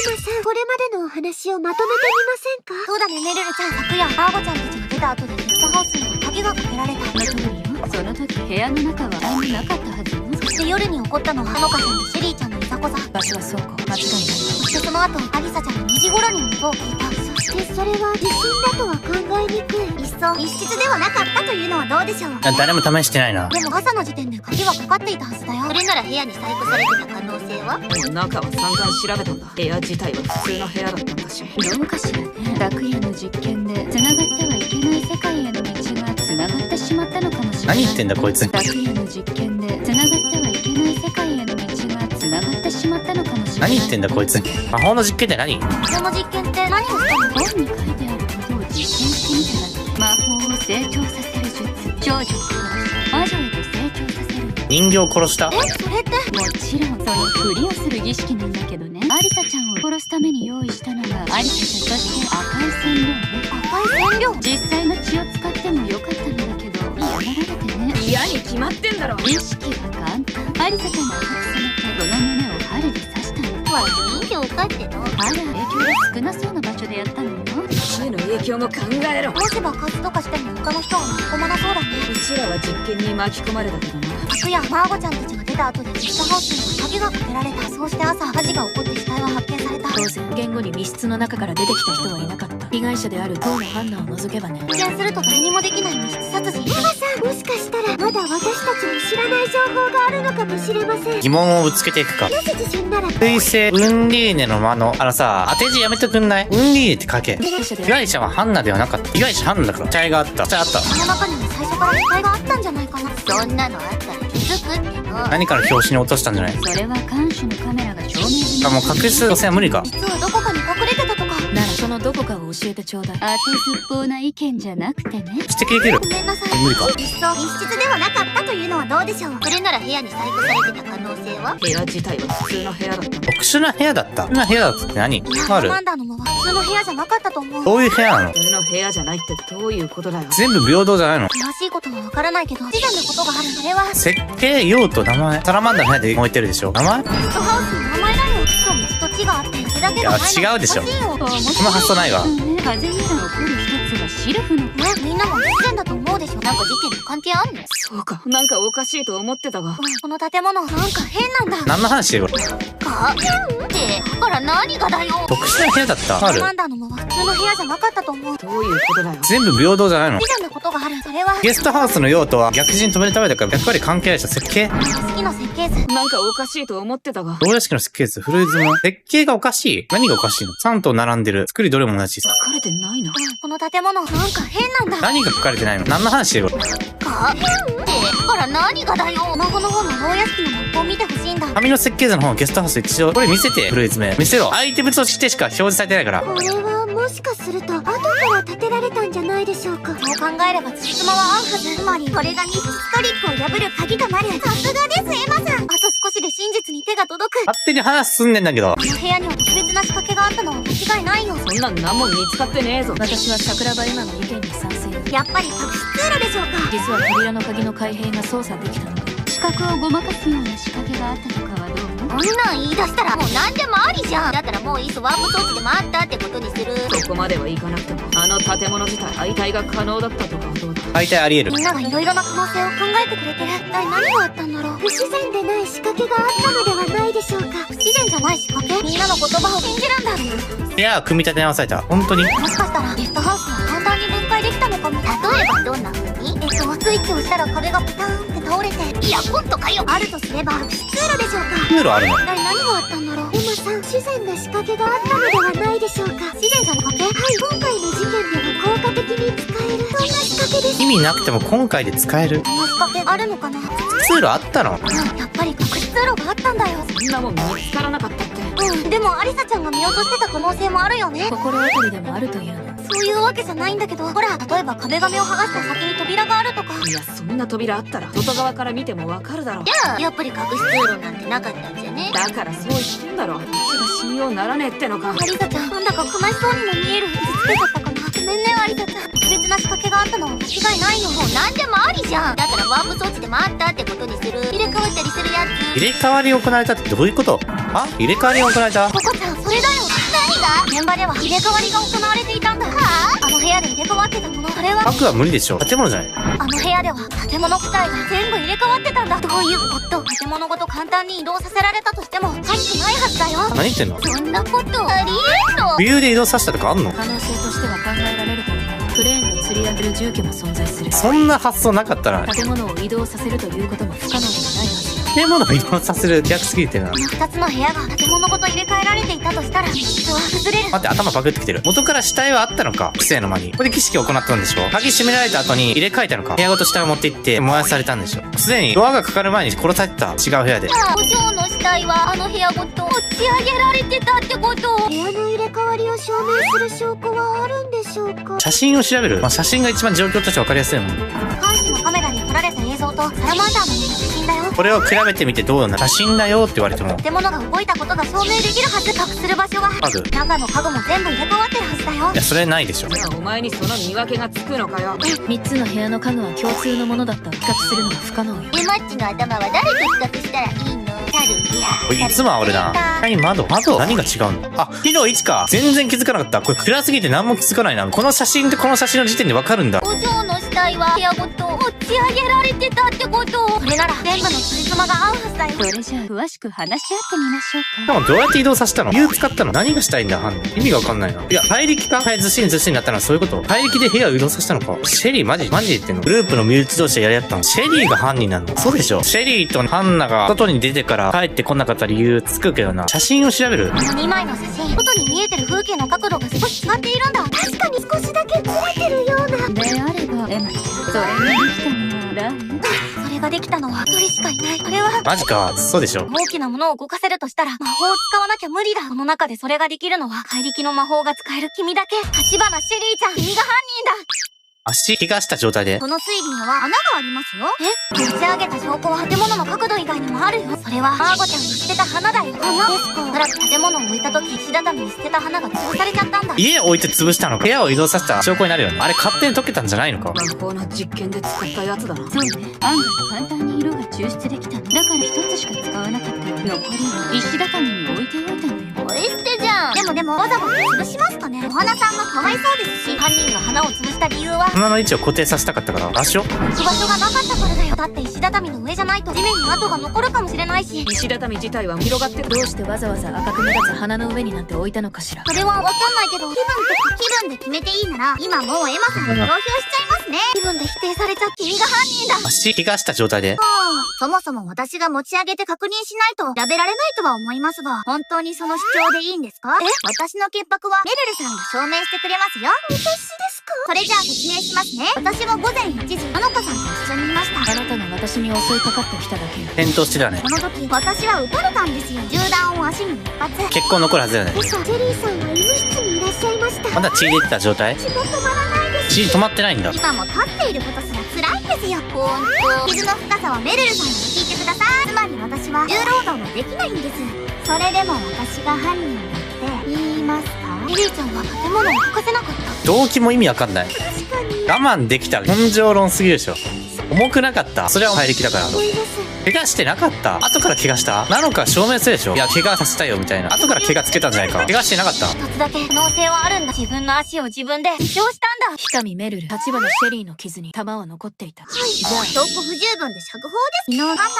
[SPEAKER 2] れまでのお話をまとめてみませんか？そうだね、メルルちゃん。昨夜マーゴちゃんたちが出た後でゲストハウスには鍵がかけられた。
[SPEAKER 3] その通りよ。その時部屋の中は何もなかったはずよ。
[SPEAKER 2] そして夜に起こったのはほのかさんとシェリーちゃんのいざこざ。
[SPEAKER 5] 場所は倉庫。間違いない。
[SPEAKER 2] そしてその後アリサちゃんが2時頃に音を聞いた。そしてそれは地震だとは考えにくい。いっそ密室ではなかったというのはどうでしょう。
[SPEAKER 1] 誰も試してないな。
[SPEAKER 2] でも朝の時点で鍵はかかっていたはずだよ。それなら部屋に細工されてた可能性は？
[SPEAKER 5] でも中は散々調べたんだ。部屋自体は普通の部屋だったんだし。
[SPEAKER 3] どうかしらね。昨夜の実験で繋がってはいけない世界への道が繋がってしまったのかもしれない。
[SPEAKER 1] 何言ってんだこいつ。
[SPEAKER 3] 昨夜の実験で繋がってはいけない世界への道が繋がってしまったのかもしれない。
[SPEAKER 1] 何言ってんだこいつ。魔法の実験って何？
[SPEAKER 2] この実験って何をしたの？
[SPEAKER 3] 本に書いてあることを実験してみたら、魔法を成長させる術、少女を殺し魔女へと成長させる。
[SPEAKER 1] 人形を殺した？
[SPEAKER 2] それって
[SPEAKER 3] もちろんそのふりをする儀式なんだけどね。アリサちゃんを殺すために用意したのがアリサちゃん、そして赤い染料ね。
[SPEAKER 2] 赤い染料。
[SPEAKER 3] 実際の血を使ってもよかったんだけど嫌がられてね。
[SPEAKER 5] 嫌に決まってんだろ。
[SPEAKER 3] 儀式は簡単。アリサちゃんが赤く染めてその胸を針で刺したの。
[SPEAKER 2] 悪い以上かっての。
[SPEAKER 3] あら、影響が少なそうな場所でやったのよ。
[SPEAKER 5] 死への影響も考えろ。
[SPEAKER 2] もし爆発とかしても他の人は巻き込まなそうだね。
[SPEAKER 5] うちらは実験に巻き込まれたけどな。
[SPEAKER 2] 昨夜マーゴちゃんたちが出た後でゲストハウスには鍵がかけられた。そうして朝火事が起こって死体は発見された。
[SPEAKER 5] 当然言語に密室の中から出てきた人はいなかった。被害者である当のハンナを除けばね。
[SPEAKER 2] 一見すると誰にもできない密室殺人。エマさん、もしかしたらまだ私たちの知らない情報があるのかもしれません。
[SPEAKER 1] 疑問をぶつけていくか。
[SPEAKER 2] なぜ地震なら
[SPEAKER 1] 水星ウンリーネの間のさ、当て字やめてくんない？ウンリーネって書け。
[SPEAKER 5] 被害者で
[SPEAKER 1] 被害者はハンナではなかった。被害者ハンナだから。死体があった。死体あった。
[SPEAKER 2] この中にも最初から死体があったんじゃないかな。そんなのあったら気づくっての。
[SPEAKER 1] 何から表紙に落としたんじゃない？
[SPEAKER 3] それは監視のカメラが証明済み。
[SPEAKER 1] もう隠す路線は無理か。
[SPEAKER 2] 実はどこかに隠れてたとか。
[SPEAKER 5] ならそのどこかを教えてちょうだい。
[SPEAKER 3] 当てずっぽうな意見じゃなくてね。
[SPEAKER 1] 指摘できる。
[SPEAKER 2] ごめんなさい。
[SPEAKER 1] 無理か。
[SPEAKER 2] いっそ密室ではなかったというのはどうでしょう。それなら部屋に細工されてた可能性は？
[SPEAKER 5] 部屋自体は普通の部屋だった。
[SPEAKER 1] 特殊な部屋だった。特殊な部屋だったって何？
[SPEAKER 2] いや、
[SPEAKER 1] ある？
[SPEAKER 2] マンダーの間は普通の部屋じゃなかったと思う。
[SPEAKER 1] どういう部屋なの？
[SPEAKER 5] 普通の部屋じゃないってどういうことだよ。
[SPEAKER 1] 全部平等じゃないの？
[SPEAKER 2] 詳しいことはわからないけど、不自然なことがある。それは
[SPEAKER 1] 設計、用途、名前。サラマンダーの部屋で燃えてるでしょ。名前？
[SPEAKER 2] ゲストハウスの名前だよ。木と水と地があって、それだけが前の
[SPEAKER 1] いや違うでしょ
[SPEAKER 2] 欲しいよ。
[SPEAKER 1] その発想ないわ。
[SPEAKER 3] 風にな起こる一つがシルフの。
[SPEAKER 2] みんなも事件だと思うでしょ。なんか事件と関係あんの？
[SPEAKER 5] そうか、なんかおかしいと思ってたが。
[SPEAKER 2] この建物なんか変なんだ。
[SPEAKER 1] 何の話してるこれ。
[SPEAKER 2] 変ってだから何がだよ。
[SPEAKER 1] 特殊な部屋だった。ある。
[SPEAKER 2] マンダのもは普通の部屋じゃなかったと思う。
[SPEAKER 5] どういうことだよ。
[SPEAKER 1] 全部平等じゃないの？
[SPEAKER 2] 不自然なことがある。それは
[SPEAKER 1] ゲストハウスの用途は逆陣止めるためだからやっぱり関係あるでしょ。設計？
[SPEAKER 2] 好きな設計図。
[SPEAKER 5] なんかおかしいと思ってたが。
[SPEAKER 1] 牢屋敷の設計図、フルーズも。設計がおかしい？何がおかしいの？ 3 棟並んでる。作りどれも同じ。
[SPEAKER 5] 書かれてないな。
[SPEAKER 2] この建物なんか変なんだ。
[SPEAKER 1] 何が書かれてないの？何の話してるこれ。
[SPEAKER 2] 変ってだから何がだよ。スマホの方の牢屋敷のマップを見てほしいんだ。
[SPEAKER 1] 紙の設計図の方のゲストハウス一応これ見せて。フルーズ名見せろ。アイテムとしてしか表示されてないから。
[SPEAKER 2] これはもしかすると後から建てられたんじゃないでしょうか。そう考えればつじつまは合うはず。つまりこれが密室トリックを破る鍵となる。さすがですエマさん。あと少しで真実に手が届く。
[SPEAKER 1] 勝手に話進んでんだけど。
[SPEAKER 2] この部屋には特別な仕掛けがあったのは間違いないよ。
[SPEAKER 5] そんなん何も見つかってねえぞ。私は桜庭エマの意見に賛成。
[SPEAKER 2] やっぱり隠し通路でしょうか。
[SPEAKER 5] 実は扉の鍵の開閉が操作できたのか。
[SPEAKER 3] 視覚をごまかすような仕掛けがあったとかはどう？
[SPEAKER 2] こんなん言い出したらもう何でもありじゃん。だったらもういっそワープ装置でもあったってことにする。
[SPEAKER 5] そこまではいかなくても、あの建物自体解体が可能だったとかはどうだ。
[SPEAKER 1] 解体あり得る。
[SPEAKER 2] みんながいろいろな可能性を考えてくれてる。一体何があったんだろう。不自然でない仕掛けがあったのではないでしょうか。不自然じゃない仕掛け？みんなの言葉を信じるんだ。
[SPEAKER 1] 部屋を組み立て直された。本当に？
[SPEAKER 2] もしかしたらゲストハウスは簡単に分解できたのかも。例えばどんな風に？スイッチをしたら壁がパターンって倒れて。いや本当かよ。あるとすれば隠し通路でしょうか。
[SPEAKER 1] 通路あるの？
[SPEAKER 2] 一体何があったんだろう。エマさん、不自然な仕掛けがあったのではないでしょうか。不自然じゃなくて、はい、今回の事件では効果的に使える。そんな仕掛けです。
[SPEAKER 1] 意味なくても今回で使える。
[SPEAKER 2] この仕掛けあるのかな。
[SPEAKER 1] 通路あったの？
[SPEAKER 2] やっぱり隠し通路があったんだよ。
[SPEAKER 5] そんなもん見つからなかったって。
[SPEAKER 2] でもアリサちゃんが見落としてた可能性もあるよね。
[SPEAKER 5] 心当たりでもあるというの。
[SPEAKER 2] そういうわけじゃないんだけど、ほら、例えば壁紙を剥がした先に扉があるとか。
[SPEAKER 5] いや、そんな扉あったら外側から見てもわかるだろう。
[SPEAKER 2] やっぱり隠し通路なんてなかったんじゃね。
[SPEAKER 5] だからそう言ってんだろ。こっちが信用ならねえってのか。
[SPEAKER 2] アリサちゃん、なんだか悲しそうにも見える。傷つけちゃったかな。ごめんねアリサちゃん。特別な仕掛けがあったのは間違いないよ。もう何でもありじゃん。だったらワープ装置でもあったってことにする。入れ替わったりするやつ。
[SPEAKER 1] 入れ替わり行われたってどういうこと？あ？入れ替わり行われた？
[SPEAKER 2] ココちゃん、それだよ。何が？現場では入れ替わりが行われていたんだ。はあ？あの部屋で入れ替わってたもの、それは？
[SPEAKER 1] バクは無理でしょ。建物じゃない。
[SPEAKER 2] あの部屋では建物自体が全部入れ替わってたんだ。どういうこと？建物ごと簡単に移動させられたとしてもおかしくないはずだよ。
[SPEAKER 1] 何言ってんの？
[SPEAKER 2] そんなことありえんの？
[SPEAKER 1] 理由で移動させたとかあんの？
[SPEAKER 5] 可能性としては考えられると思う。クレーンで吊り上げる住居も存在する。
[SPEAKER 1] そんな発想なかったな。
[SPEAKER 5] 建物を移動させるということも不可能ではないはずだ。
[SPEAKER 1] 建物を移動させる逆すぎてな。
[SPEAKER 2] この2つの部屋が建物ごと入れ替えられていたとしたら密室は崩れる。
[SPEAKER 1] 待って、頭パクってきてる。元から死体はあったのか？不正の間に。ここで儀式を行ったんでしょ？鍵閉められた後に入れ替えたのか？部屋ごと死体を持って行って燃やされたんでしょ？すでにドアがかかる前に殺されてた。違う部屋で。
[SPEAKER 2] じゃあお嬢の死体はあの部屋ごと持ち上げられてたってこと？部屋の入れ替わりを証明する証拠はあるんでしょうか？
[SPEAKER 1] 写真を調べる。まあ、写真が一番状況として分かりやすいもん。
[SPEAKER 2] 監視のカメラに撮られた映像とサラマンダーの写真だよ。
[SPEAKER 1] これを比べてみてどうなる？写真だよって言われても。
[SPEAKER 2] 建物が動いたことが証明できるはず。隠する場所は
[SPEAKER 1] 家具。
[SPEAKER 2] 中の家具も全部入れ替わってるはずだよ。
[SPEAKER 1] いや、それないでしょ。
[SPEAKER 5] じゃあお前にその見分けがつくのかよ。
[SPEAKER 3] 3つの部屋の家具は共通のものだった。比較するのは不可能よ。
[SPEAKER 2] エマッチの頭は誰と比較したらいいの？タルビア。
[SPEAKER 1] これいつもは俺な。何窓何が違うの？あ、火の位置か。全然気づかなかった。これ暗すぎて何も気づかないな。この写真とこの写真の時点で分かるんだ。
[SPEAKER 2] お嬢の死体は部屋ごと持ち上げられてたってこと？これなら全部のつじつまが合うはずだよ。
[SPEAKER 3] これじゃあ詳しく話し合ってみましょうか。
[SPEAKER 1] でもどうやって移動させたの？理由使ったの？何がしたいんだ犯人。意味が分かんないな。いや、怪力か？ずっしりになったのはそういうこと？怪力で部屋を移動させたのか？シェリーマジで言ってんの？グループの身内同士でやり合ったの？シェリーが犯人なの？そうでしょ？シェリーとハンナが外に出てから帰ってこなかった理由つくけどな。写真を調べる。
[SPEAKER 2] この2枚の写真、外に見えてる風景の角度が少し違っているんだ。確かに少しだけずれてるような。
[SPEAKER 3] であればエマちゃん、それができたのはラーメン。
[SPEAKER 2] それができたのは一人しかいない。これは
[SPEAKER 1] マジか。そうでしょ？
[SPEAKER 2] 大きなものを動かせるとしたら魔法を使わなきゃ無理だ。この中でそれができるのは怪力の魔法が使える君だけ。立花シェリーちゃん、君が犯人だ。
[SPEAKER 1] 足怪我した状態で。
[SPEAKER 2] この水流には穴がありますよ。持ち上げた証拠は建物の角度以外にもあるよ。それはマーゴちゃんに捨てた花だよ。花ですか？おそらく建物を置いた時、石畳に捨てた花が潰されちゃったんだ。
[SPEAKER 1] 家を置いて潰したのか？部屋を移動させた証拠になるよね。あれ勝手に溶けたんじゃないのか？
[SPEAKER 5] 魔法の実験で作ったやつだな。
[SPEAKER 3] そうね、案外簡単に色が抽出できたの。だから1つしか使わなかった。残りは石畳に置いておいたのよ。
[SPEAKER 2] ポイ捨てじゃん。でもわざわざ潰しますかね？お花さんがかわいそうですし、犯人が花を潰した理由は
[SPEAKER 1] 花の位置を固定させたかったから場所。
[SPEAKER 2] 置く場所がなかったからだよ。だって石畳の上じゃないと地面に跡が残るかもしれないし。
[SPEAKER 5] 石畳自体は広がってる。どうしてわざわざ赤く目立つ花の上になんて置いたのかしら。
[SPEAKER 2] それはわかんないけど、気分で決めていいなら今もうエマさんに投票しちゃいますね。気分で否定されちゃ君が犯人だ。
[SPEAKER 1] 足怪我した状態で。
[SPEAKER 2] そもそも私が持ち上げて確認しないと調べられないとは思いますが、本当にその主張でいいんですか？私の潔白はメルルさんが証明してくれますよ。私ですか？それじゃあ説明しますね。私も午前1時、あの子さんと一緒にいました。
[SPEAKER 5] あなたが私に襲いかかってきただけよ。
[SPEAKER 1] 転倒してたね。
[SPEAKER 2] この時、私は撃たれたんですよ。銃弾を足に一発。
[SPEAKER 1] 血痕残るはずだよね。
[SPEAKER 2] 嘘、ジェリーさんは医務室にいらっしゃいました。
[SPEAKER 1] まだ血出てた状態。
[SPEAKER 2] 血が止まらないです。
[SPEAKER 1] 血止まってないんだ。
[SPEAKER 2] 今も立っていることすら辛いんですよ。傷の深さはメルルさんに聞いてください。つまり私は重労働もできないんです。それでも私が犯人だって言いますか？リリーちゃんは建物を吹かせなかった。
[SPEAKER 1] 動機も意味わかんない。
[SPEAKER 2] 確かに。
[SPEAKER 1] 我慢できた。根性論すぎるでしょ。重くなかった。それは怪力だから。
[SPEAKER 2] 思います。
[SPEAKER 1] 怪我してなかった。後から怪我したなのか証明するでしょ。いや、怪我させたよみたいな。後から怪我つけたんじゃないか。怪我してなかった。
[SPEAKER 2] 一つだけ可能性はあるんだ。自分の足を自分で負傷したんだ。
[SPEAKER 5] 北見メルル、立花シェリーの傷に弾は残っていた。
[SPEAKER 2] じゃあ証拠不十分で釈放です。昨日ハンナち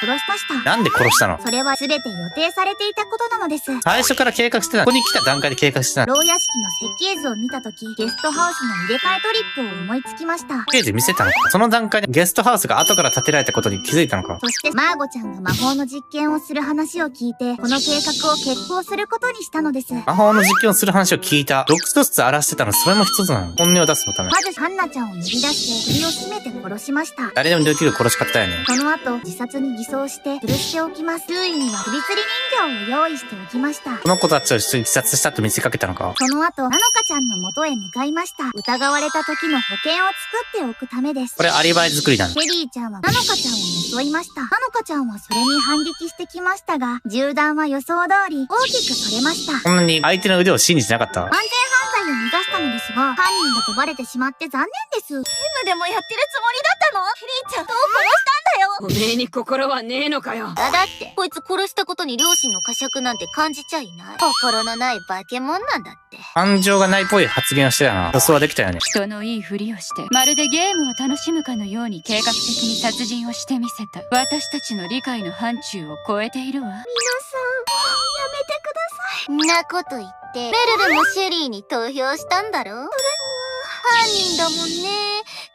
[SPEAKER 2] ゃんを殺しました。
[SPEAKER 1] なんで殺したの？
[SPEAKER 2] それは全て予定されていたことなのです。
[SPEAKER 1] 最初から計画してた。ここに来た段階で計画してた。
[SPEAKER 2] 牢屋敷の設計図を見たとき、ゲストハウスの入れ替えトリックを思いつきました。
[SPEAKER 1] ページ見せたのか。その段階でゲストハウスが後から建てられたことに気づいたのか。
[SPEAKER 2] そしてマーゴちゃんが魔法の実験をする話を聞いて、この計画を決行することにしたのです。
[SPEAKER 1] 魔法の実験をする話を聞いた。6つ荒らしてたの、それも一つなの。本音を出すのため。
[SPEAKER 2] まずハンナちゃんを呼び出して首を絞めて殺しました。
[SPEAKER 1] 誰でもできる殺し方だよね。
[SPEAKER 2] この後、自殺に偽装して吊るしておきます。周囲には首吊り人形を用意しておきました。
[SPEAKER 1] この子たちを一緒に自殺したと見せかけたのか。
[SPEAKER 2] その後、ナノカちゃんの元へ向かいました。疑われた時の保険を作っておくためです。
[SPEAKER 1] これアリバイ作りだね。
[SPEAKER 2] シェリーちゃんはナノカちゃんを襲いました。ナノカちゃんはそれに反撃してきましたが、銃弾は予想通り大きくそれました。
[SPEAKER 1] こんなに相手の腕を信じてなかった。
[SPEAKER 2] 完全犯罪を目指したのですが、犯人だとバレてしまって残念です。ゲームでもやってるつもりだったの？シェリーちゃん、どう殺したんだよ。
[SPEAKER 5] おめえに心はねえのかよ。
[SPEAKER 2] だってこいつ殺したことに両親の呵責なんて感じちゃいない。心のない化け物なんだって。
[SPEAKER 1] 感情がないっぽい発言をしてたな。予想はできたよね。
[SPEAKER 3] 人のいいふりをしてまるでゲームを楽しむかのように計画的に殺人をしてみせた。私たちの理解の範疇を超えているわ。
[SPEAKER 2] 皆さん、やめてください。んなこと言って、メルルもシェリーに投票したんだろ？それは犯人だもんね。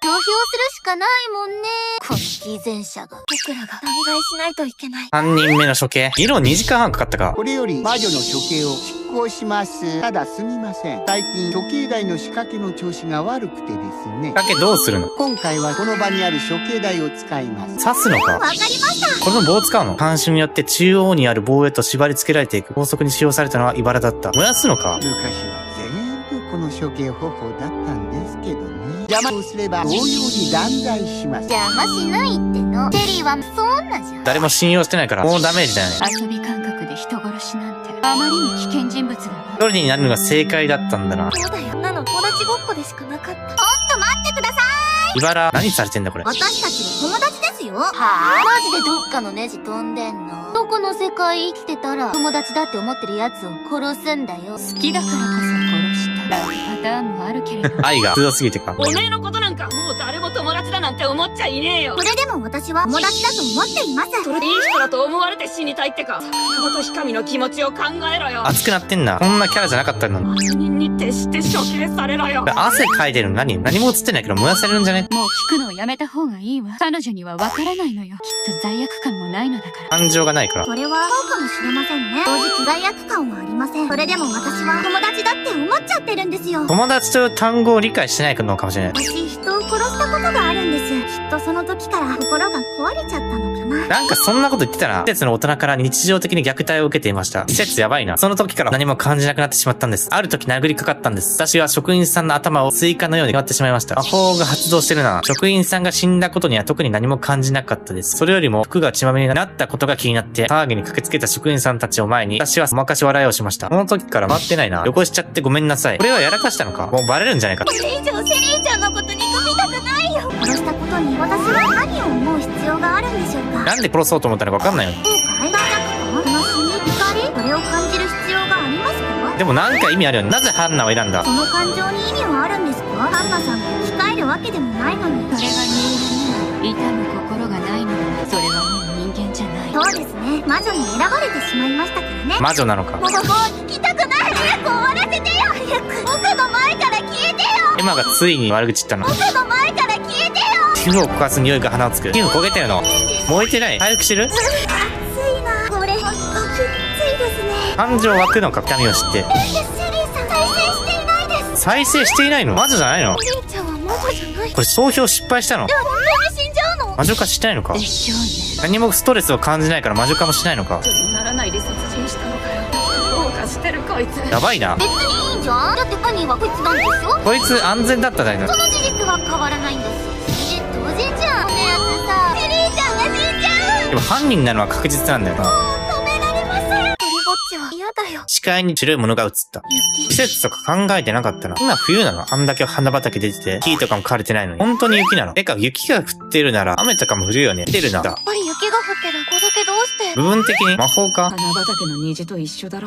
[SPEAKER 2] 投票するしかないもんね。この偽善者が。僕らが断罪しないといけない。
[SPEAKER 1] 3人目の処刑。議論2時間半かかったか。
[SPEAKER 4] これより魔女の処刑を執行します。ただすみません。最近処刑台の仕掛けの調子が悪くてですね。
[SPEAKER 1] だけどうするの？
[SPEAKER 4] 今回はこの場にある処刑台を使います。
[SPEAKER 1] 刺すのか？
[SPEAKER 2] わかりました。
[SPEAKER 1] この棒を使うの？監視によって中央にある棒へと縛り付けられていく。高速に使用されたのは茨だった。燃やすのか？
[SPEAKER 4] 昔は全部この処刑方法だったんですけどね。邪魔をすれば同様に断罪します。
[SPEAKER 2] 邪魔しないっての。シェリーはそんなじゃん。
[SPEAKER 1] 誰も信用してないからもうダメージだよね。
[SPEAKER 3] 遊び感覚で人殺しなんてあまりに危険人物だわ。
[SPEAKER 1] 一人になるのが正解だったんだな。
[SPEAKER 2] そうだよ。なの友達ごっこでしかなかった。ちょっと待ってください。
[SPEAKER 1] 茨、何されてんだこれ。
[SPEAKER 2] 私たちの友達ですよ。はぁ？マジでどっかのネジ飛んでんの？どこの世界生きてたら友達だって思ってる奴を殺すんだよ。
[SPEAKER 3] 好きだからこそ殺したパターンもあるけれど
[SPEAKER 1] 愛が強すぎてか。
[SPEAKER 5] おめえのことなんかもう誰も友達だなんて思っちゃいねえよ。
[SPEAKER 2] それでも私は友達だと思っています。
[SPEAKER 5] それでいい人だと思われて死にたいってか。坂本ひかみの気持ちを考えろよ。
[SPEAKER 1] 熱くなってんな。こんなキャラじゃなかったのに。
[SPEAKER 5] 悪人に徹して処刑されろよ。
[SPEAKER 1] 汗かいてるの何も映ってないけど燃やされるんじゃね？
[SPEAKER 3] もう聞くのをやめた方がいいわ。彼女にはわからないのよ。きっと罪悪感もないのだから。
[SPEAKER 1] 感情がないから。
[SPEAKER 2] それはそうかもしれませんね。正直罪悪感はありません。それでも私は友達だって思っちゃってるんですよ。
[SPEAKER 1] 友達という単語を理解してないのかもしれない。
[SPEAKER 2] 私人を殺したことがあるんです。きっとその時から心が壊れちゃったのかな。
[SPEAKER 1] なんかそんなこと言ってたな。施設の大人から日常的に虐待を受けていました。施設やばいな。その時から何も感じなくなってしまったんです。ある時殴りかかったんです。私は職員さんの頭をスイカのように割ってしまいました。魔法が発動してるな。職員さんが死んだことには特に何も感じなかったです。それよりも服が血まみれになったことが気になって騒ぎに駆けつけた職員さんたちを前に私はごまかし笑いをしました。この時から回ってないな。横しちゃってごめんなさい。これはやらかしたのか？もうバレるんじゃないか。
[SPEAKER 2] これ以上シェリーちゃんのこと憎みたくないよ。殺したことに私は何を思う必要があるんでしょうか。
[SPEAKER 1] なんで殺そうと思ったのかわかんないよ。
[SPEAKER 2] 後悔？罪悪感？悲しみ？怒り？これを感じる必要がありますか？
[SPEAKER 1] でもなんか意味あるよね。なぜハンナを選んだ？
[SPEAKER 2] その感情に意味はあるんですか？ハンナさんが生き返るわけでもないのに。
[SPEAKER 3] それが人間なら痛む心がないのならそれはもう人間じゃない。
[SPEAKER 2] そうですね。魔女に選ばれてしまいましたからね。
[SPEAKER 1] 魔女なのか。
[SPEAKER 2] もう聞きたくない。早く終わらせてよ。早く僕の前から消えてよ。
[SPEAKER 1] エマがついに悪口言ったの。
[SPEAKER 2] 僕の前から消えてよ。
[SPEAKER 1] 皮膚を焦がす匂いが鼻をつく。皮膚焦げてるの。燃えてない。回復してる？
[SPEAKER 2] 熱いな。これ、きついですね。
[SPEAKER 1] 感情湧くのか、痛みを知って。
[SPEAKER 2] シェリーさん、再生していないです。
[SPEAKER 1] 再生していないの？魔女じゃないの？
[SPEAKER 2] お兄ちゃんは魔女じゃない。
[SPEAKER 1] これ総評失敗したの？
[SPEAKER 2] では本当に死んじゃうの？
[SPEAKER 1] 魔女化してないのか？
[SPEAKER 3] でしょうね。
[SPEAKER 1] 何もストレスを感じないから魔女化もしないのか？
[SPEAKER 5] ならないで殺人したのかよ。どうかしてるこいつ。
[SPEAKER 1] やばいな。
[SPEAKER 2] 別にいいんじゃん。だって犯人はこいつなんですよ。
[SPEAKER 1] こいつ安全だっただよな。
[SPEAKER 2] その事実は変わらないんです。当然じゃん。このやつさ、シェリーちゃんが死んじゃう。
[SPEAKER 1] でも犯人なのは確実なんだよな。
[SPEAKER 2] 止められません。一人ぼっちは嫌だよ。
[SPEAKER 1] 視界に白いものが映った。季
[SPEAKER 2] 雪。
[SPEAKER 1] 節とか考えてなかったな。今冬なの？あんだけ花畑出てて、木とかも枯れてないのに。本当に雪なの？てか雪が降ってるなら雨とかも降るよね。降ってるな。
[SPEAKER 2] やっぱり雪が降ってる。ここだけどうして？
[SPEAKER 1] 部分的に魔法か？
[SPEAKER 5] 花畑の虹と一緒だろ。